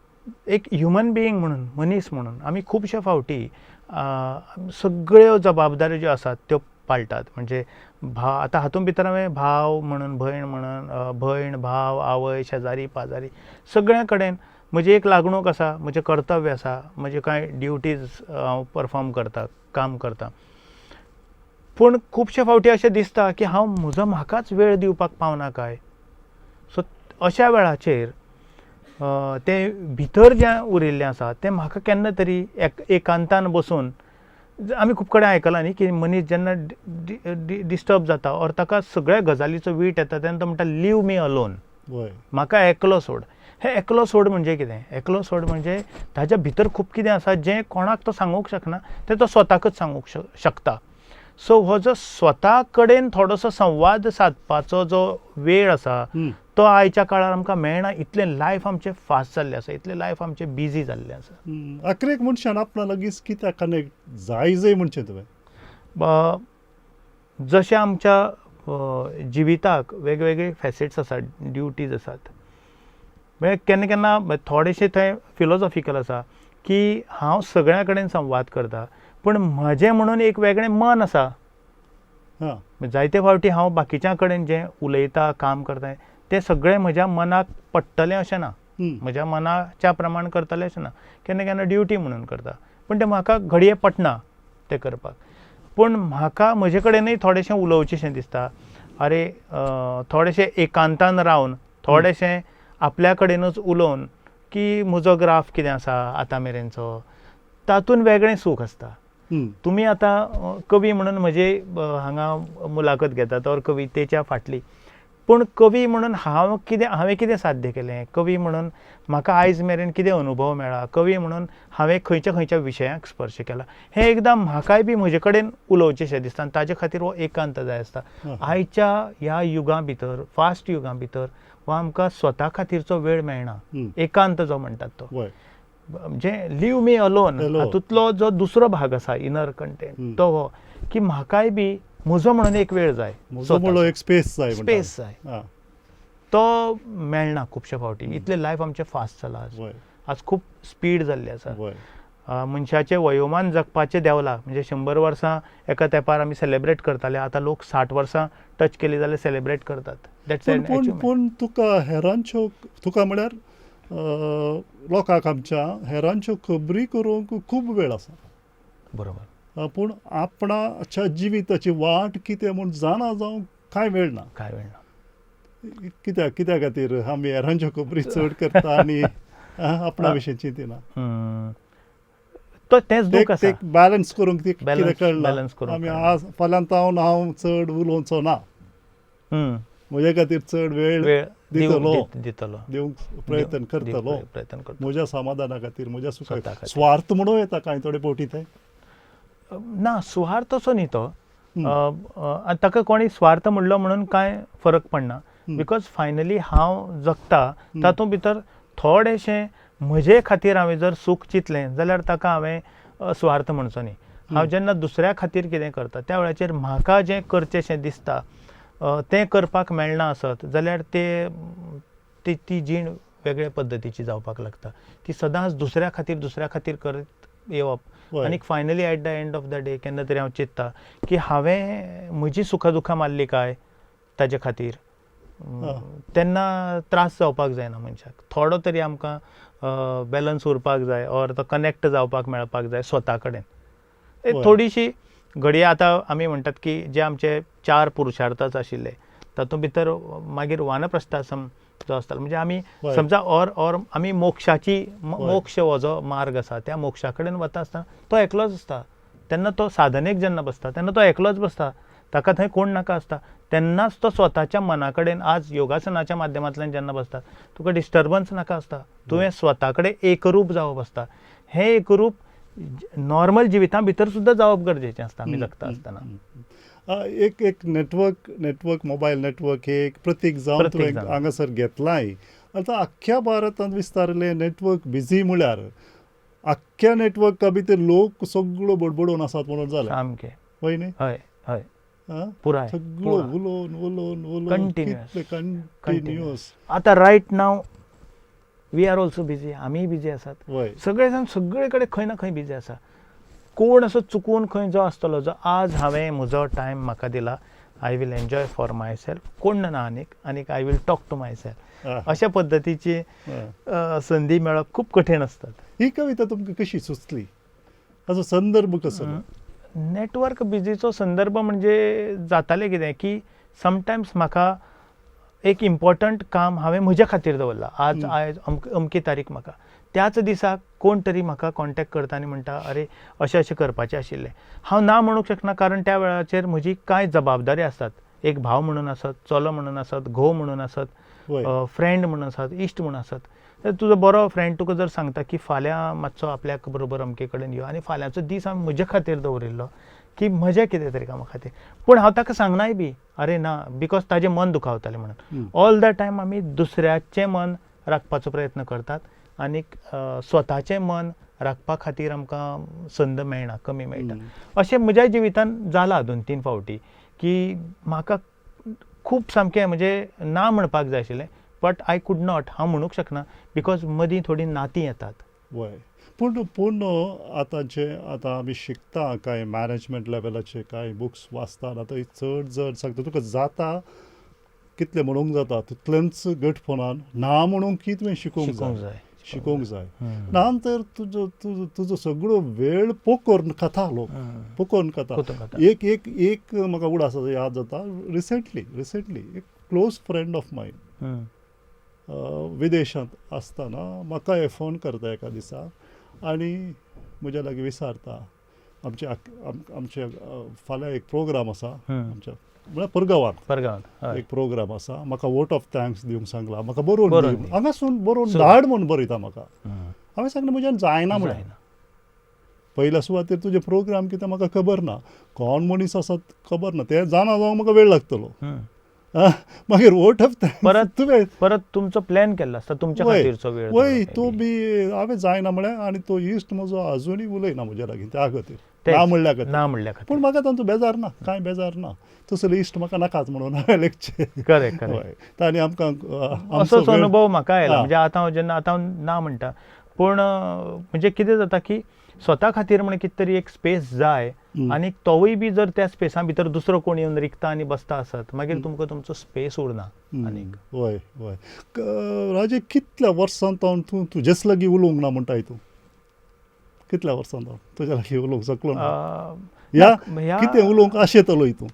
एक ह्युमन बिईंग म्हणून, मनीस म्हणून आमी खुबशे फावटी सगळ्यो जबाबदाऱ्यो ज्यो आसात त्यो पाळटात. म्हणजे आतां हातूंत भितर हांवें भाव म्हणून भयण भाव आवय शेजारी पाजारी सगळ्या कडेन म्हजी एक लागणूक आसा, म्हजें कर्तव्य आसा, म्हजे कांय ड्युटीज हांव परफॉर्म करतां, काम करतां. पूण खुबशे फावटी अशें दिसता की हांव म्हाकाच वेळ दिवपाक पावना काय. सो अशा वेळाचेर तें भितर जें उरिल्लें आसा तें म्हाका केन्ना तरी एकांतान बसून, आमी खूब कडेन आयकलां न्ही की मनीस जेन्ना डिस्टर्ब जाता ऑर ताका सगळ्या गजालीचो वीट येता तेन्ना तो म्हणटा लीव मी अलोन, म्हाका एकलो सोड. हें एकलो सोड म्हणजे कितें? एकलो सोड म्हणजे ताच्या भितर खूब कितें आसा जें कोणाक तो सांगूंक शकना तें तो स्वताकच सांगूंक शकता. सो हो जो स्वता कडेन थोडोसो संवाद सादपाचो जो वेळ आसा तो आयच्या काळार आमकां मेळना. इतलें लायफ आमचें फास्ट जाल्लें आसा, इतलें लायफ आमचें बिजी जाल्लें आसा. आखरेक मनशान आपणा लागीं कित्याक कनेक्ट जाय म्हणचें तुवें? जशें आमच्या जिविताक वेगवेगळे फॅसेट्स आसात, ड्युटीज आसात. म्हणजे केन्ना केन्ना थोडेशें थंय फिलॉसॉफिकल आसा की हांव सगळ्या कडेन संवाद करतां पूण म्हजें म्हणून एक वेगळें मन आसा. जायते फावटी हांव बाकीच्या कडेन जें उलयतां काम करतां तें सगळें म्हज्या मनाक पडटलें अशें ना, म्हज्या मनाच्या प्रमाण करतलें अशें ना. केन्ना केन्ना ड्युटी म्हणून करता पूण तें म्हाका घडये पटना तें करपाक. पूण म्हाका म्हजे कडेनूय थोडेशें उलोवचेशें दिसता. अरे थोडेशें एकांतान रावन थोडेशें आपल्या कडेनूच उलोवन की म्हजो ग्राफ कितें आसा आतां मेरेनचो, तातूंत वेगळें सूख आसता. तुमी आतां कवी म्हणून म्हजे हांगा मुलाखत घेतात ऑर कवितेच्या फाटली, पूण कवी म्हणून हांवें कितें साध्य केलें, कवी म्हणून म्हाका आयज मेरेन कितें अनुभव मेळ्ळा, कवी म्हणून हांवें खंयच्या खंयच्या विशयांक स्पर्श केला, हें एकदां म्हाकाय बी म्हजे कडेन उलोवचेशें दिसता. आनी ताजे खातीर हो एकांत जाय आसता. आयच्या ह्या युगां भितर, फास्ट युगां भितर हो आमकां स्वता खातीरचो वेळ मेळना. एकांत जो म्हणटात तो, म्हणजे लीव मी अलोन, हातूंतलो जो दुसरो भाग आसा इनर कंटेंट तो हो की म्हाकाय बी म्हजो म्हणून एक वेळ जाय, एक स्पेस जाय. तो मेळना खुबशे फावटी. इतलें लायफ आमचें फास्ट जालां, आज खूब स्पीड जाल्ली आसा. मनशाचें वयोमान जगपाचें देंवलां. म्हणजे 100 वर्सां एका तेंपार आमी सेलेब्रेट करताले, आतां लोक 60 वर्सां टच केली जाल्यार सेलेब्रेट करतात. पूण तुका म्हळ्यार लोकांक आमच्या हेरांच्यो खबरी करूंक खूब वेळ आसा. बरोबर. पूण आपणाच्या जिविताची वाट कितें म्हूण जाणा जावंक कांय वेळ ना. कित्याक खातीर आमी हेरांच्यो खबरी चड करता आनी आपणा विशीं चिंतिना. तेंच दूख आसा. बॅलन्स करूंक कितें कळना. आमी आज फाल्यां हांव चड उलोवचो ना, म्हजे खातीर चड वेळ दितलो, दिवंक प्रयत्न करतलो म्हज्या समाधाना खातीर, म्हज्या सुखा खातीर. स्वार्थ म्हणून येता कांय थोडे फावटी थंय ना. स्वार्थ असो न्ही तो. ताका कोणी स्वार्थ म्हणलो म्हणून कांय फरक पडना. बिकॉज फायनली हांव जगता तातूंत भितर थोडेशें म्हजे खातीर हांवें जर सूख चिंतलें जाल्यार ताका हांवें स्वार्थ म्हणचो न्ही. हांव जेन्ना दुसऱ्या खातीर कितें करता त्या वेळाचेर म्हाका जें करचेशें दिसता तें करपाक मेळना आसत जाल्यार ती जीण वेगळ्या पद्दतीची जावपाक लागता. ती सदांच दुसऱ्या खातीर करत येवप आनी finally at the end of the day केन्ना तरी हांव चिंत्ता की हांवें म्हजी सुखां दुखां मारलीं काय ताजे खातीर. तेन्ना त्रास जावपाक जायना मनशाक. थोडो तरी आमकां बॅलन्स उरपाक जाय ऑर तो कनेक्ट जावपाक मेळपाक जाय स्वता कडेन. थोडीशी घडये आतां आमी म्हणटात की जे आमचे 4 पुरुशार्थच आशिल्ले तातूंत भितर मागीर वानप्रस्थाश्रम जो आसतालो, म्हणजे आमी समजा ऑर आमी मोक्ष हो जो मार्ग आसा त्या मोक्षा कडेन वता आसतना तो एकलोच आसता. तेन्ना तो साधनेक जेन्ना बसता तेन्ना तो एकलोच बसता, ताका थंय कोण नाका आसता. तेन्नाच तो स्वताच्या मना कडेन आज योगासनाच्या माध्यमांतल्यान जेन्ना बसता तुका डिस्टर्बन्स नाका आसता. तुवें स्वता कडेन एकरूप जावप आसता. हें एकरूप नॉर्मल जिविता भितर सुद्दां जावप गरजेचें आसता आमी जगता आसतना. एक नेटवर्क मोबायल नेटवर्क हे एक प्रतीक जावन तुवें हांगासर घेतलाय. आतां आख्ख्या भारतांत विस्तारलें नेटवर्क बिजी म्हळ्यार आख्ख्या नेटवर्का भितर लोक सगळो बडबडोवन आसात म्हणून जालें सामकें. हय न्ही? हय हय पुराय सगळो उलोवन कंटिन्युअस. आतां right now we are also busy. आमीय बिजी आसात. सगळे जाण सगळे कडेन खंय ना खंय बिजी आसा. कोण असो चुकून खंय जो आसतलो जो आज हांवें म्हजो टायम म्हाका दिला, I will enjoy for myself, कोण ना आनीक I will talk to myself. अशा पद्दतीची संधी मेळप खूप कठीण असतात. ही कविता तुमकां कशी सुचली, हाचो संदर्भ कसो? नेटवर्क बिझीचो संदर्भ म्हणजे जातालें कितें की समटायम्स म्हाका एक इम्पॉर्टंट काम हांवें म्हज्या खातीर दवरलां. आयज अमकी तारीख म्हाका, त्याच दिसाक कोण तरी म्हाका कॉन्टॅक्ट करता आनी म्हणटा अरे अशें करपाचें आशिल्लें. हांव ना म्हणूंक शकना, कारण त्या वेळाचेर म्हजी कांय जबाबदारी आसतात. एक भाव म्हणून आसत, चलो म्हणून आसत, घोव म्हणून आसत, फ्रेंड म्हणून आसत, इश्ट म्हणून आसत. तर तुजो बरो फ्रेंड तुका जर सांगता की फाल्यां मातसो आपल्या बरोबर अमके कडेन यो, आनी फाल्यांचो दीस हांवें म्हजे खातीर दवरिल्लो की म्हज्या कितें तरी कामा खातीर, पूण हांव ताका सांगनाय बी अरे ना, बिकॉज ताजें मन दुखावतालें म्हणून. ऑल द टायम आमी दुसऱ्याचें मन राखपाचो प्रयत्न करतात आनीक स्वताचें मन राखपा खातीर आमकां संद मेळना, कमी मेळटा. अशें म्हज्या जिवितान जाला 2-3 फावटी की म्हाका खूब सामकें म्हणजे ना म्हणपाक जाय आशिल्लें, बट आय कूड नॉट, हांव म्हणूंक शकना, बिकॉज मदीं थोडीं नातीं येतात. वय पूण आतां आमी शिकता कांय मॅनेजमेंट लेवलाचे कांय बुक्स वाचतात. आतां चड जर सांगता तुका जाता कितलें म्हणूंक जाता तितलेंच घटपणान ना म्हणूंक की तुवें शिकोवंक जाय. ना तर तुजो सगळो वेळ पोकोर्न खाता लोक पोकोर्न खाता. एक म्हाका उडासाचो याद जाता. रिसेंटली एक क्लोज फ्रेंड ऑफ मायन विदेशांत आसतना म्हाका हे फोन करता एका दिसा आनी म्हज्या लागीं विचारता आमचे फाल्यां एक प्रोग्राम आसा आमच्या म्हळ्यार परगांवांत एक प्रोग्राम आसा, म्हाका वोट ऑफ थँक्स दिवंक सांगला, म्हाका बरोवन हांगासून बरोवन धाड म्हणून बरयता म्हाका. हांवें सांगलें म्हज्यान जायना म्हळ्यार. पयल्या सुवातेर तुजे प्रोग्राम कितें म्हाका खबर ना, कोण मनीस आसा खबर ना, तें जाणा जावंक म्हाका वेळ लागतलो. मागीर वोट ऑफ थँक्स परत तुमचो प्लॅन केल्लो आसता तुमच्या खातीरचो वेळ. वय तो बी हांवें जायना म्हळ्यार आनी तो इश्ट म्हजो आजुनूय उलयना म्हज्या लागीं त्या खातीर, ना म्हणल्या खातीर. पूण म्हाका तांचो बेजार ना, कांय बेजार ना. तसलो इश्ट म्हाका नाकाच म्हणून हांवें लेखचे. करेक्ट. तांणी आमकां असोच अनुभव म्हाका आयला. म्हणजे आतां हांव ना म्हणटा, पूण म्हणजे कितें जाता की स्वता खातीर म्हणून कितें तरी एक स्पेस जाय, आनी तोवूय बी जर त्या स्पेसा भितर दुसरो कोण येवन रिकता आनी बसता आसत, मागीर तुमकां तुमचो स्पेस उरना. आनीक वय राजे, कितल्या वर्सां तूं तुजेच लागीं उलोवंक ना म्हणटाय तूं? कितल्या वर्सां तुज्या लागीं उलोवंक शकलो ना? कितें उलोवंक आशेतलो तूं?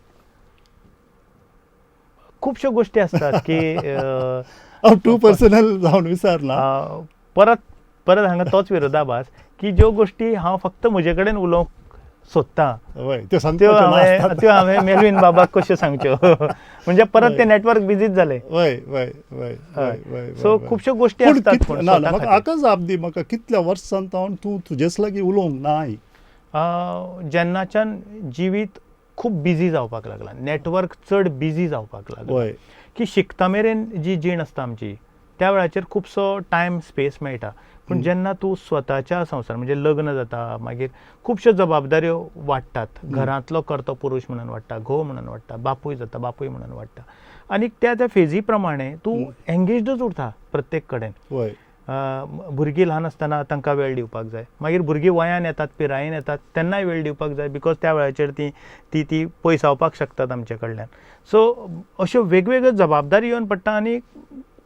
खुबश्यो गोश्टी आसतात की हांव टू पर्सनल जावन विचारना. परत हांगा तोच विरोधाभास की ज्यो गोश्टी हांव फक्त म्हजे कडेन उलोवंक सोदतां त्यो हांवें मेलवीन बाबाक कश्यो सांगच्यो. म्हणजे परत ते नेटवर्क बिजीच जालें. सो खुबश्यो गोश्टी आसतात. म्हाका जाप दी, म्हाका कितल्या वर्सां तूं तुजेच लागीं उलोवंक नाय? जेन्नाच्यान जिवीत खूब बिजी जावपाक लागला, नेटवर्क चड बिजी जावपाक लागला, की शिकता मेरेन जी जीण आसता आमची त्या वेळाचेर खुबसो टायम स्पेस मेळटा. पूण जेन्ना तूं स्वताच्या संवसार म्हणजे लग्न जाता, मागीर खुबश्यो जबाबदाऱ्यो वाडटात. घरांतलो करतो पुरूश म्हणून वाडटा, घोव म्हणून वाडटा, बापूय जाता बापूय म्हणून वाडटा, आनी त्या फेजी प्रमाणे तूं एंगेजडूच उरता प्रत्येक कडेन. भुरगीं ल्हान आसतना तांकां वेळ दिवपाक जाय, मागीर भुरगीं वयान येतात, पिरायेन येतात, तेन्नाय वेळ दिवपाक जाय, बिकॉज त्या वेळाचेर ती पयसावपाक शकतात आमचे कडल्यान. सो अश्यो वेगवेगळ्यो जबाबदारी येवन पडटा आनी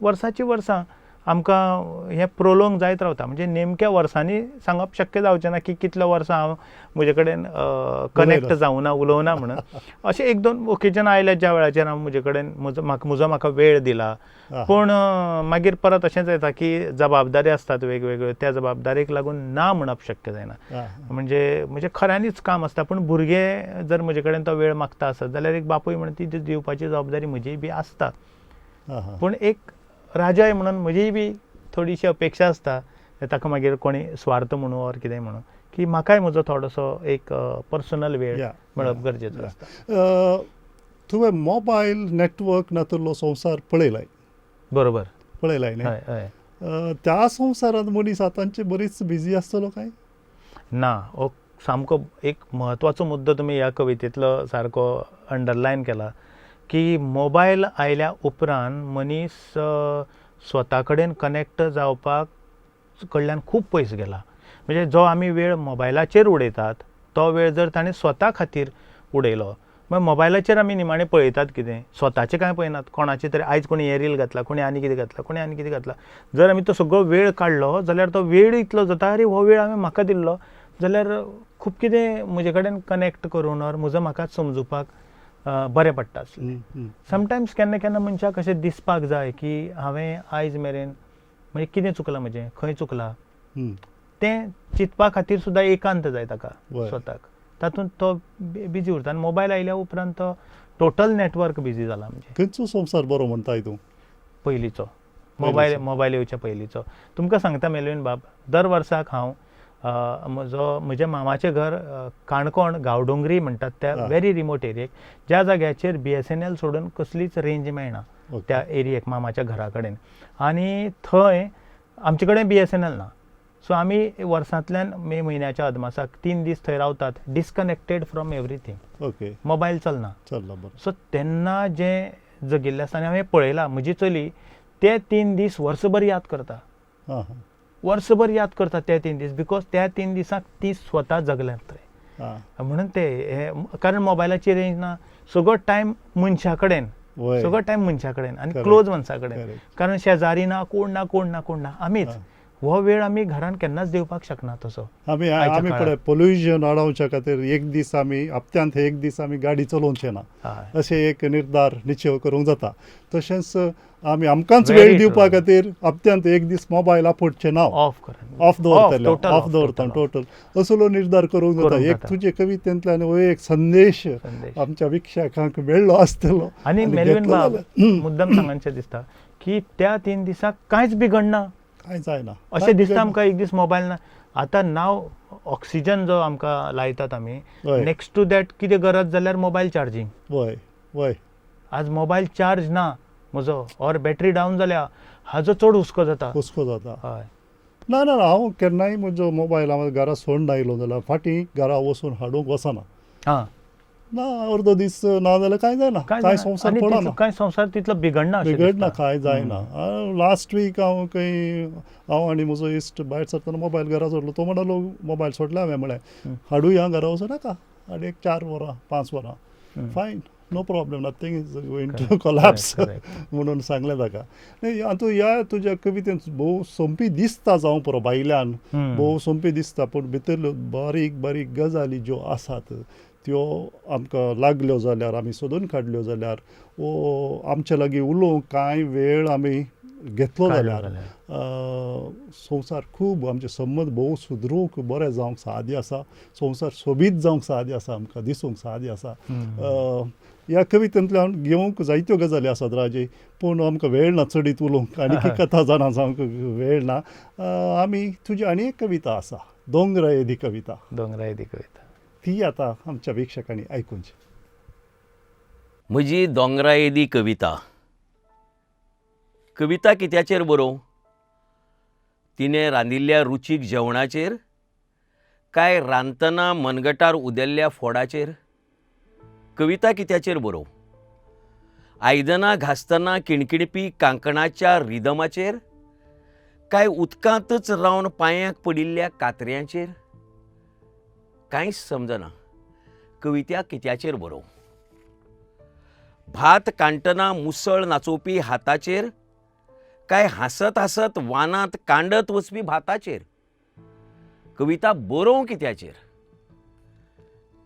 वर्सांचीं वर्सां आमकां हें प्रोलोंग जायत रावता. म्हणजे नेमक्या वर्सांनी सांगप शक्य जावचें ना की कितल्या वर्सां हांव म्हजे कडेन कनेक्ट जावना, उलोवना म्हणून. अशें 1-2 ओकेजन आयले ज्या वेळाचेर हांव म्हजे कडेन म्हाका वेळ दिला. पूण मागीर परत अशेंच येता की जबाबदारी आसतात वेगवेगळ्यो, त्या जबाबदारेक लागून ना म्हणप शक्य जायना. म्हणजे खऱ्यांनीच काम आसता. पूण भुरगे जर म्हजे कडेन तो वेळ मागता आसत जाल्यार एक बापूय म्हणून ती दिवपाची जबाबदारी म्हजी बी आसता. पूण एक राजाय म्हणून म्हजी बी थोडीशी अपेक्षा आसता, ताका मागीर कोणी स्वार्थ म्हणूं ऑर कितेंय म्हणूं, की म्हाकाय म्हजो थोडोसो एक पर्सनल वेळ मेळप गरजेचो आसता. तुवें मोबायल नेटवर्क नातुरलो संवसार पळयलाय? बरोबर पळयलाय न्ही? त्या संवसारांत मनीस आतांचे बरीच बिजी आसतलो काय? ना, हो सामको एक म्हत्वाचो मुद्दो तुमी ह्या कवितेंतलो सारको अंडरलायन केला, की मोबायल आयल्या उपरांत मनीस स्वता कडेन कनेक्ट जावपाक कडल्यान खूब पयस गेला. म्हणजे जो आमी वेळ मोबायलाचेर उडयतात तो वेळ जर ताणें स्वता खातीर उडयलो, मागीर मोबायलाचेर आमी निमाणें पळयतात कितें, स्वताचें कांय पळयनात. कोणाचें तरी आयज कोणी हें रील घातला, कोणी आनी कितें घातला, कोणी आनी कितें घातला. जर आमी तो सगळो वेळ काडलो जाल्यार तो वेळ इतलो जाता, अरे हो वेळ हांवें म्हाका दिल्लो, जाल्यार खूब कितें म्हजे कडेन कनेक्ट करून ऑर म्हजो म्हाकाच समजुपाक बरें पडटा आसलें. समटायम्स केन्ना केन्ना मनशाक अशें दिसपाक जाय की हांवें आयज मेरेन म्हणजे कितें चुकलां, म्हजें खंय चुकलां, तें चिंतपा खातीर सुद्दां एकांत जाय ताका स्वताक. तातूंत तो बिजी उरता. आनी मोबायल आयल्या उपरांत तो टोटल नेटवर्क बिजी जाला. म्हणजे खंयचो संवसार बरो म्हणटाय तूं? पयलींचो मोबायल येवच्या पयलींचो. तुमकां सांगता मेलवीन बाब, दर वर्साक हांव म्हज्या मामाचें घर काणकोण गांवडोंगरी म्हणटात त्या व्हेरी रिमोट एरियेक, ज्या जाग्याचेर BSNL सोडून कसलीच रेंज मेळना त्या एरियेक मामाच्या घरा कडेन. आनी थंय आमचे कडेन BSNL ना. सो आमी वर्सांतल्यान मे म्हयन्याच्या अदमासाक 3 दीस थंय रावतात, disconnected from everything. Okay. Mobile चलना. बरो. सो तेन्ना जें जगिल्लें आसा आनी हांवें पळयलां, म्हजी चली ते 3 दीस वर्सभर याद करता. वर्सभर याद करता ते 3 दीस, बिकॉज त्या 3 दिसांक ती स्वता जगल्यात थंय. म्हणून ते कारण मोबायलाची रेंज ना, सगळो टायम मनशा कडेन, सगळो टायम मनशा कडेन आनी क्लोज मनशा कडेन. कारण शेजारी ना, कोण ना, आमीच. हो वेळ आमी घरान केन्नाच दिवपाक शकना तसो. आमी पळय पोल्युशन अडोवच्या खातीर एक दीस आमी हप्त्यांत एक दीस आमी गाडी चलोवचे ना अशें एक निर्धार निश्चय करूंक जाता. तशेंच आमी आमकांच वेळ दिवपा खातीर हप्त्यांत एक दीस मोबायल आपटचे ना, ऑफ दवरता टोटल असलो निर्धार करूंक जाता. एक तुजे कवितेंतल्यान हो एक संदेश आमच्या विक्षकांक मेळ्ळो आसतलो. आनी मेलवीन बाब, मुद्दम सांगचें दिसता की त्या 3 दिसाक कांयच बिगडना, कांय जायना अशें दिसता आमकां. एक दीस मोबायल ना. आतां नाव ऑक्सिजन जो आमकां लायतात आमी, नेक्स्ट टू दॅट कितें गरज जाल्यार मोबायल चार्जींग. वय आज मोबायल चार्ज ना म्हजो ऑर बॅटरी डावन जाल्या, हाजो चड हुस्को जाता. हय. ना हांव केन्नाय म्हजो मोबायल हांव घरा सोडून आयलो जाल्यार फाटीं घरा वचून हाडूंक वचना. ना अर्दो दीस ना जाल्यार कांय जायना, कांय संवसार पडना, कांय संवसार तितलो बिगडना, कांय जायना. लास्ट वीक हांव आनी म्हजो इश्ट भायर सरतना मोबायल घरा सोडलो. तो म्हणलो मोबायल सोडला हांवें, म्हळें हाडुया घरा वचूं नाका, आनी एक 4 वरां 5 वरां fine, no problem, nothing is going to collapse म्हणून सांगलें ताका. हातूंत ह्या तुज्या कवितेंत भोव सोंपी दिसता जावं पुरो, भायल्यान भोव सोंपी दिसता, पूण भितरल्यो बारीक बारीक गजाली ज्यो आसात त्यो आमकां लागल्यो जाल्यार, आमी सोदून काडल्यो जाल्यार, वो आमचे लागीं उलोवंक कांय वेळ आमी घेतलो जाल्यार संवसार खूब आमचे संबंद भोव सुदरूंक बरें जावंक सादी आसा. संवसार सोबीत जावंक सादी आसा, आमकां दिसूंक सादी आसा. ह्या कवितेंतल्यान घेवंक जायत्यो गजाली आसात राजे, पूण आमकां वेळ ना चडीत उलोवंक, आनी कथा जाणा जावंक वेळ ना. आमी तुजी आनी एक कविता आसा, दोंगरा येदी कविता. ती आतां आमच्या वीक्षकांनी आयकुंची. म्हजी दोंगरा येदी कविता. कविता कित्याचेर बरोवं? तिणें रांदिल्ल्या रुचीक जेवणाचेर, काय रांदतना मनगटार उदेल्ल्या फोडाचेर? कविता कित्याचेर बरोवं? आयदनां घासतना किणकिणपी कांकणाच्या रिदमाचेर, काय उदकांतच रावन पांयांक पडिल्ल्या कात्र्यांचेर? कांयच समजना. कविता कित्याचेर बरोवं? भात कांडटना मुसळ नाचोवपी हाताचेर, काय हांसत हांसत वानांत कांडत वचपी भाताचेर? कविता बरोवं कित्याचेर?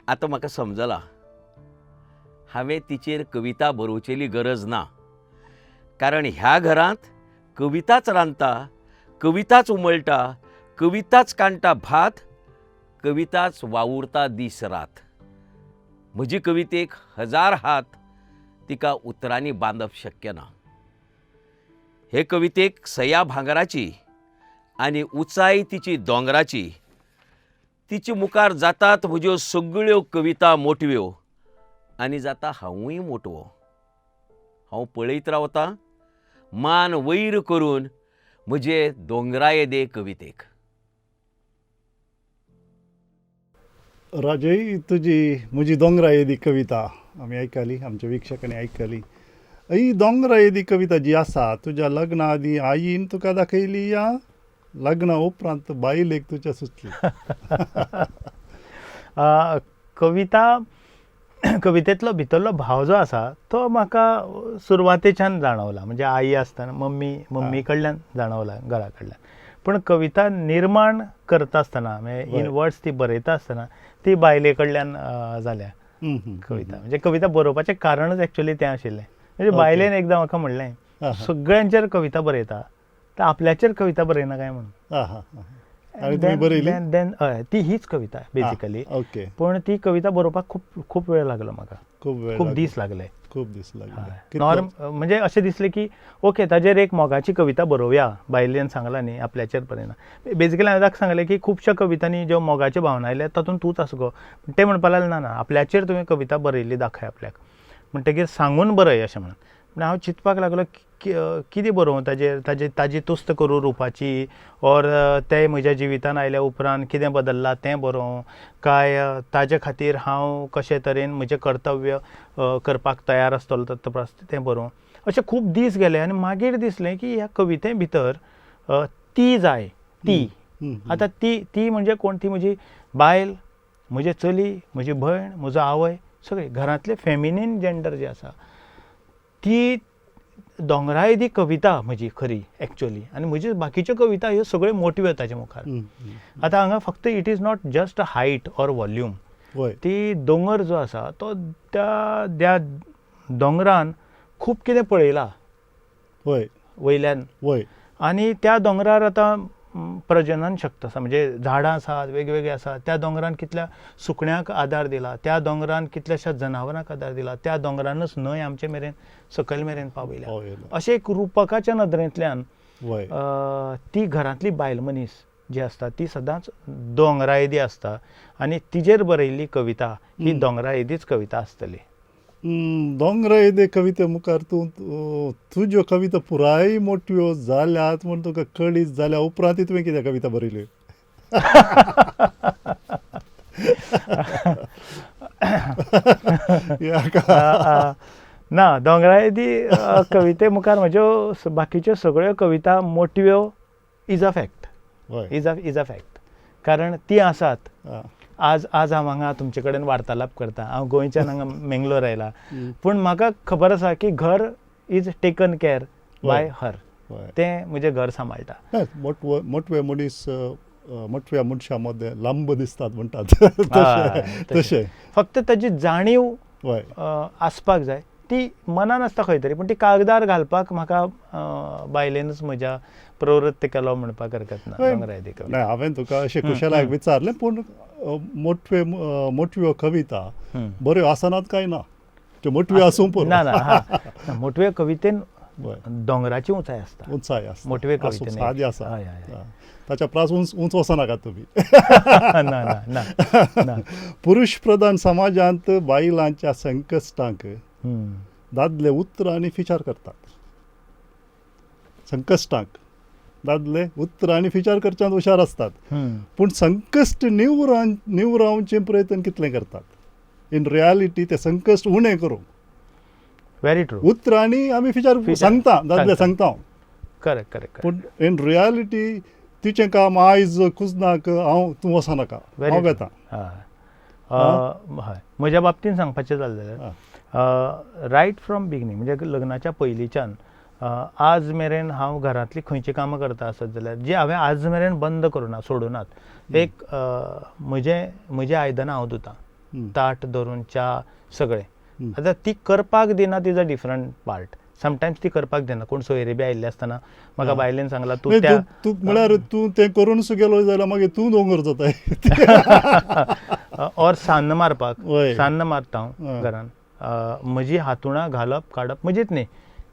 आतां म्हाका समजलां, हांवें तिचेर कविता बरोवचेली गरज ना. कारण ह्या घरांत कविताच रांदता, कविताच उमळटा, कविताच कांडटा भात, कविताच वावुरता दीस रात. म्हजी कवितेक 1000 हात तिका उतरांनी बांदप शक्य ना. हे कवितेक सया भांगराची आनी उंचाई तिची दोंगराची. तिचे मुखार जातात म्हज्यो सगळ्यो कविता मोटव्यो, आनी जाता हांवूय मोटवो. हांव पळयत रावतां मान वयर करून म्हजे दोंगरा येदे कवितेक. राजय, तुजी म्हजी दोंगरा येदी कविता आमी आयकली, आमच्या वीक्षकांनी आयकली. ही दोंगरा येदी कविता जी आसा, तुज्या लग्ना आदीं आईन तुका दाखयली या लग्ना उपरांत बायलेक तुज्या सुचली? कविता कवितेंतलो भितरलो भाव जो आसा तो म्हाका सुरवातेच्यान जाणवला, म्हणजे आई आसतना मम्मी कडल्यान जाणवला, घरा कडल्यान. पूण कविता निर्माण करता आसतना म्हणजे इन वर्ड्स ती बरयता आसतना ती बायले कडल्यान जाल्या कविता. म्हणजे कविता बरोवपाचें कारणच एक्चुअली तें आशिल्लें. म्हणजे बायलेन एकदां म्हाका म्हणलें सगळ्यांचेर कविता बरयता तर आपल्याचेर कविता बरयना काय म्हणून. आणि तुम्ही बरयली? हय, ती हीच कविता बेसिकली. ओके. पण ती कविता बरोवपाक खूप वेळ लागलो म्हाका, खूप दीस लागले. म्हणजे अशें दिसलें की ओके ताजेर एक मोगाची कविता बरोवया. बायलेन सांगलां न्ही आपल्याचेर बरयना. बेसिकली हांवें ताका सांगलें की खुबश्या कवितांनी ज्यो मोगाच्यो भावना आयल्या तातूंत तूंच आसा गो. ते म्हणपा लागले ना आपल्याचेर तुवें कविता बरयल्ली दाखय आपल्याक, म्हणटकीर सांगून बरय अशें म्हणून. पूण हांव चिंतपाक लागलो कितें बरोवं ताजी तुस्त करूं रुपाची, और ते म्हज्या जिवितान आयल्या उपरांत कितें बदल्लां तें बरोवं काय ताजे खातीर हांव कशे तरेन म्हजें कर्तव्य करपाक तयार आसतलो तें बरोवं. अशें खूब दीस गेले आनी मागीर दिसलें की ह्या कविते भितर ती जाय ती. आतां ती म्हणजे कोण? ती म्हजी बायल, म्हजी चली, म्हजी भयण, म्हजो आवय, सगळीं घरांतले फेमिनीन जेंडर जे आसा ती दोंगरा येदी कविता म्हजी खरी एक्चुअली. आनी म्हज्यो बाकीच्यो कविता ह्यो सगळ्यो मोटिव्ह ताचे मुखार. आतां हांगा फक्त it is not just a height or volume. ती दोंगर जो आसा तो त्या दोंगरान खूब कितें पळयलां वयल्यान. आनी त्या दोंगरार आतां प्रजनन शक्त आसा, म्हणजे झाडां आसात वेगवेगळी आसात. त्या दोंगरान कितल्या सुकण्यांक आदार दिला, त्या दोंगरान कितल्याश्या जनावरांक आदार दिला, त्या दोंगरानच न्हंय आमचे मेरेन सकयल मेरेन पावयल्या. अशें एक रुपकाच्या नदरेंतल्यान ती घरांतली बायल मनीस जी आसता ती सदांच दोंगरा येदी आसता आनी तिजेर बरयल्ली कविता ही दोंगरा येदीच कविता आसतली. दोंगरा येदे कविते मुखार तुज्यो कविता पुराय मोठ्यो जाल्यात म्हूण तुका कळीत जाल्या उपरांत तुवें कितें कविता बरयल्यो? ना, दोंगरा येदी कविते मुखार म्हज्यो बाकीच्यो सगळ्यो कविता मोटिव्यो is a fact. Is a fact. कारण ती आसात. आज हांव हांगा तुमचे कडेन वार्तालाप करता, हांव गोंयच्यान हांगा मेंगलोर आयला, पूण म्हाका खबर आसा की घर इज टेकन केअर बाय हर. तें म्हजें घर सांबाळटा. मोठवे मनीस मोठव्या मनशा मध्ये लांब दिसतात म्हणटात तशें. फक्त ताची जाणीव आसपाक जाय. ती मनान आसता खंय तरी, पूण ती कागदार घालपाक म्हाका बायलेनच म्हज्या प्रवृत्त केलो म्हणपाक हरकत ना. दोंगरा येदी कविता. हांवें तुका अशें कुशलाक विचारलें, पूण मोठव्यो कविता बऱ्यो आसनात काय ना? त्यो मोठव्यो आसूं पूण ना मोठव्यो कवितेन दोंगराची उंचाय आसता. मोठवे कवितेन सादी आसा. ताच्या प्रास उंच वचनाकात तुमी. पुरुश प्रधान समाजांत बायलांच्या संकश्टांक दादले उतर आनी विचार करतात. संकश्टांक दादले उतर आनी विचार करच्यांत हुशार आसतात, पूण संकश्ट निवरावचे प्रयत्न कितले करतात. इन रियालिटी ते संकश्ट उणें करूंक व्हेरी ट्रू उतर आनी आमी विचार सांगता, दादले सांगता. करेक्ट. पूण इन रियालिटी तिचें काम आयज कुजनाक तूं वचनाका, हांव येता. हय, म्हज्या बाबतीन सांगपाचें जालें जाल्यार रायट फ्रॉम बिगिनींग, म्हणजे लग्नाच्या पयलींच्यान आज मेरेन हांव घरांतली खंयची कामां करता आसत जाल्यार जी हांवें आज मेरेन बंद करुना, सोडूनात. एक म्हजें आयदनां हांव धुतां, ताट धरून च्या सगळें. आतां ती करपाक दिना, is a different part. Sometimes ती करपाक दिना. कोण सोयरे बी आयिल्ले आसतना म्हाका बायलेन सांगलां तूं म्हळ्यार तूं तें करून गेलो जाल्यार मागीर तूं दोंगर जाताय. और सान्न मारता हांव घरान. म्हजी हातुणां घालप काडप म्हजीच न्ही,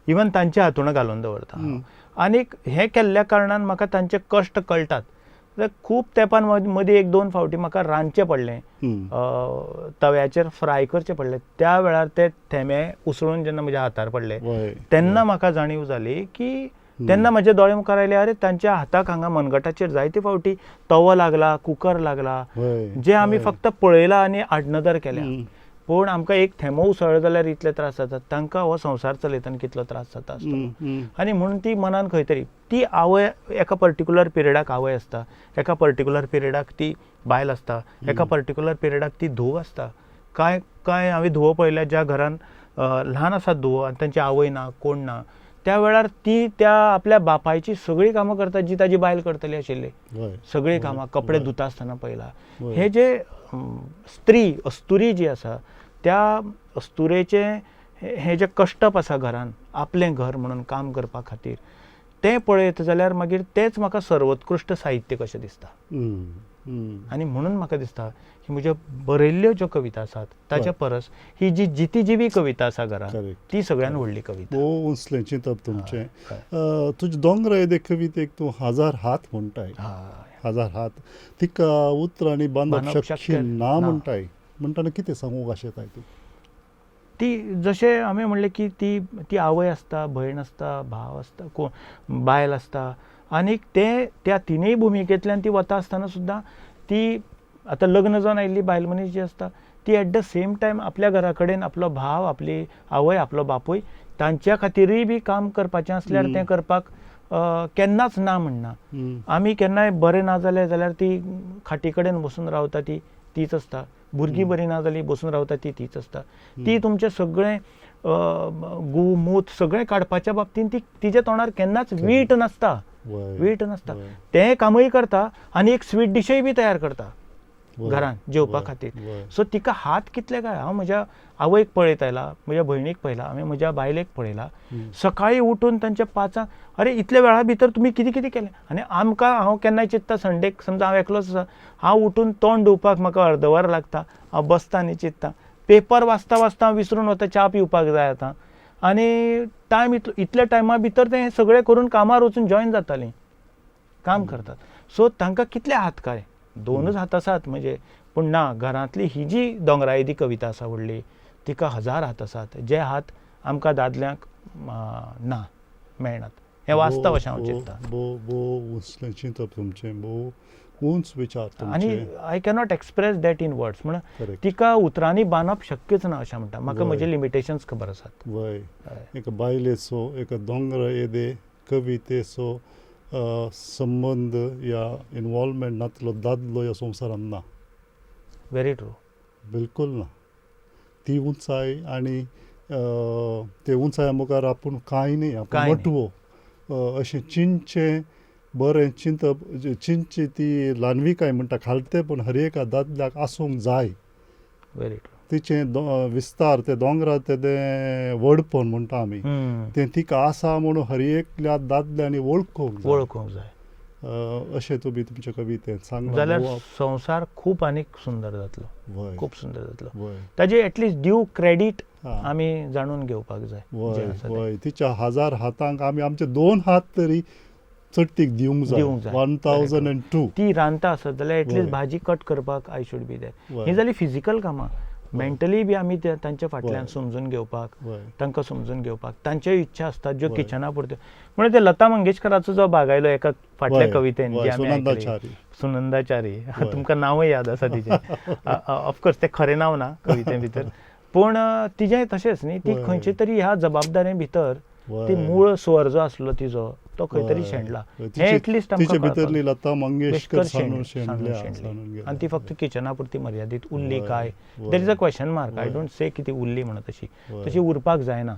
इवन तांचे हातुणां घालून दवरता. आनीक हें केल्ल्या कारणान म्हाका तांचे कश्ट कळटात. खूब तेंपान मदीं 1-2 फावटी म्हाका रांदचें पडलें, तव्याचेर फ्राय करचें पडलें. त्या वेळार ते थेंबे उसळून जेन्ना म्हज्या हातार पडले तेन्ना म्हाका जाणीव जाली की तेन्ना म्हज्या दोळे मुखार आयले, अरे तांच्या हाताक हांगा मनगटाचेर जायते फावटी तवो लागला, कुकर लागला, जे आमी फक्त पळयला आनी आडनदर केल्या. पूण आमकां एक थेंबो उसळ्ळो जाल्यार इतले त्रास जातात, तांकां हो संवसार चलयतना कितलो त्रास जाता आसतलो. आनी म्हणून ती मनान खंय तरी ती आवय एका पर्टिक्युलर पिरियडाक आवय आसता, एका पर्टिक्युलर पिरियडाक ती बायल आसता, एका पर्टिक्युलर पिरियडाक ती धूव आसता. कांय कांय हांवें धुवो पळयल्या ज्या घरान ल्हान आसात धुवो आनी तांची आवय ना, कोण ना, त्या वेळार ती त्या आपल्या बापायची सगळीं कामां करता जी ताजी बायल करतली आशिल्ली. सगळीं कामां, कपडे धुता आसतना पळयला. हे जे स्त्री अस्तुरी जी आसा, त्या अस्तुरेचे हे जे कश्टप आसा घरान, आपलें घर म्हणून काम करपा खातीर, तें पळयत जाल्यार मागीर तेंच म्हाका सर्वोत्कृश्ट साहित्य कशें दिसता. आनी म्हणून म्हाका दिसता की म्हज्यो बरयल्ल्यो ज्यो कविता आसात ताच्या परस ही जी जिती जिवी कविता आसा घरान, ती सगळ्यान व्हडली कविता. भोव उंचलें चिंतप तुमचें. तुजे दोंगरा येदे कवितेक तूं 1000 हात म्हणटाय. 1000 हात तिका उतरांनी बांदप शक्य ना म्हणटाय. म्हणटाना कितें सांगूंक आशेताय तूं? ती जशें हांवें म्हणलें की ती आवय आसता, भयण आसता, भाव आसता, बायल आसता, आनीक त्या तिनूय भुमिकेंतल्यान ती वता आसतना सुद्दां ती आतां लग्न जावन आयिल्ली बायल मनीस जी आसता ती एट द सेम टायम आपल्या घरा कडेन आपलो भाव, आपली आवय, आपलो बापूय तांच्या खातीरय बी काम करपाचें आसल्यार तें करपाक केन्नाच ना म्हणना. आमी केन्नाय बरें ना जाल्यार ती खाटी कडेन बसून रावता तीच आसता. भुरगीं बरीं ना जालीं बसून रावता तीच आसता. ती तुमचें सगळें गू मूत सगळें काडपाच्या बाबतींत तिच्या तोंडार केन्नाच वीट नासता. तें कामूय करता आनी एक स्वीट डिशय बी तयार करता घरान जेवपा खातीर. सो तिका हात कितले काय. हांव म्हज्या आवयक पळयत आयला, म्हज्या भयणीक पळयला, हांवें म्हज्या बायलेक पळयला. सकाळीं उठून तांच्या 5 अरे इतल्या वेळा भितर तुमी कितें कितें केलें. आनी आमकां हांव केन्नाय चिंत्ता संडेक समजा हांव एकलोच आसा, हांव उठून तोंड धुवपाक म्हाका अर्द वर लागता. हांव बसता आनी चिंत्ता. पेपर वाचता वाचता हांव विसरून वता च्या पिवपाक जाय आतां. आनी टायम इतल्या टायमा भितर तें सगळें करून कामार वचून जॉयन जातालीं, काम करतात. सो तांकां कितले हात काय. 2च हात आसात म्हणजे, पूण ना, घरांतली ही जी दोंगरा येदी कविता आसा व्हडली, तिका 1000 हात आसात, जे हात आमकां दादल्यांक ना मेळनात. हें वास्तव अशें हांव चिंत्ता. भोव उंचलें चिंतप तुमचें, भोव उंच विचार तुमचे. आनी I cannot express that in words. म्हणून तिका उतरांनी बांदप शक्यच ना अशें म्हणटा. म्हाका म्हजे लिमिटेशन्स खबर आसात. वय एक बायलेचो, एका दोंगरा येदे कवितेचो संबंध या इन्वॉल्वमेंट नातलो दादलो ह्या संवसारान ना. Very true. बिलकूल ना. ती उंचाय आनी ते उंचाया मुखार आपूण कांय न्ही, आपूण मटवो अशें चिंतचें, बरें चिंतप, चिंतची ती ल्हानविकाय म्हणटा खालते, पूण हर एका दादल्याक आसूंक जाय. Very true. तिचें विस्तार, ते दोंगरा तें व्हडपण म्हणटा आमी, तें तिका आसा म्हणून हर एकल्या दादल्यांनी वळखूंक जाय. अशें तुमी तुमच्या कवितेंत सांगलां जाल्यार संवसार खूब आनीक सुंदर जातलो. वय खूब सुंदर जातलो. वय ताजें एटलिस्ट ड्यू क्रेडीट आमी जाणून घेवपाक जाय. वय तिच्या 1000 हातांक आमी आमचे 2 हात तरी चडटीक दिवंक जाय. 1002 ती रांदता आसत जाल्यार एटलिस्ट भाजी कट करपाक आय शूड बी देर. ही जाली फिजिकल कामां. मेंटली बी आमी तांच्या फाटल्यान समजून घेवपाक, तांकां समजून घेवपाक तांच्यो इच्छा आसतात ज्यो किचना पुरत्यो. म्हणून ते लता मंगेशकराचो जो भाग आयलो एका फाटल्या कवितेन जी आमी आयकली, सुनंदाचारी, तुमकां नांवय याद आसा तिचें. ऑफकोर्स तें खरें नांव ना कविते भितर, पूण तिजें तशेंच न्ही, ती खंयचे तरी ह्या जबाबदारे भितर ती मूळ स्वर जो आसलो तिजो तो खंय तरी शेणला. हें एटलिस्ट तिचे भितरली लता मंगेशकर आनी ती फक्त किचना पुरती मर्यादीत उरली काय. There is a question mark. I don't say की ती उरली म्हणून तशी उरपाक जायना.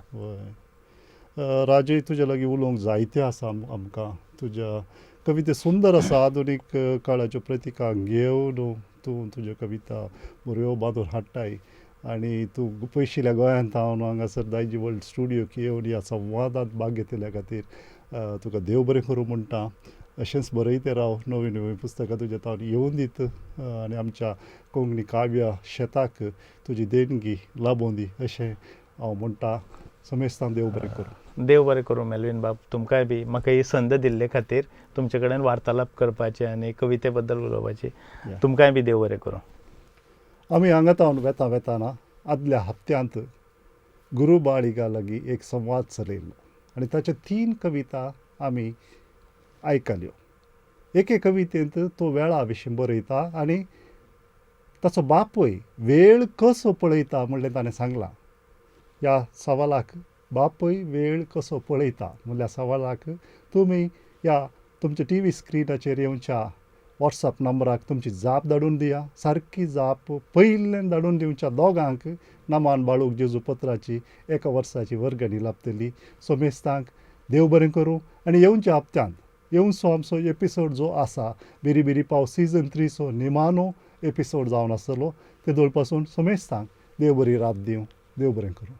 राजय, तुजे लागीं उलोवंक जायतें आसा आमकां. तुज्या कविते सुंदर आसा. आधुनीक काळाच्यो प्रतिका घेवन तूं तुज्यो कविता बऱ्यो बांदून हाडटाय. आनी तूं पयशिल्ल्या गोंयांत हांव हांगासर दायजी वर्ल्ड स्टुडियोक येवन ह्या संवादांत भाग घेतिल्ल्या खातीर तुका देव बरें करूं म्हणटा. अशेंच बरयते राव, नवीं नवीं पुस्तकां तुज्या तावन येवून दीत आनी आमच्या कोंकणी काव्य शेताक तुजी देणगी लाबोवन दी अशें हांव म्हणटा. समेस्तान देव बरें करूं. देव बरें करूं मेलवीन बाब. तुमकांय बी म्हाका ही संद दिल्ले खातीर, तुमचे कडेन वार्तालाप करपाचे आनी कविते बद्दल उलोवपाची. तुमकांय बी देव बरें करूं. आमी हांगा तावन वेताना आदल्या हप्त्यांत गुरू बाळिगा लागीं एक संवाद चलयल्लो आनी ताच्यो 3 कविता आमी आयकल्यो. एके कवितेंत तो वेळा विशीं बरयता आनी ताचो बापूय वेळ कसो पळयता म्हणलें ताणें सांगलां. ह्या सवालाक बापूय वेळ कसो पळयता म्हणल्या सवालाक तुमी ह्या तुमच्या टी व्ही स्क्रिनाचेर येवच्या वॉट्सॅप नंबराक तुमची जाप धाडून दिया. सारकी जाप पयलें धाडून दिवच्या दोगांक नमान बाळूक जेजू पत्राची 1 वर्साची वर्गणी लाभतली. सो मेस्तांक देव बरें करूं. आनी येवच्या हप्त्यान येवचो आमचो एपिसोड जो आसा बिरी बिरी पाव सीझन 3चो निमाणो एपिसोड जावन आसतलो. तेदोळ पासून सो मेस्तांक देव बरी रात दिवं. देव बरें करूं.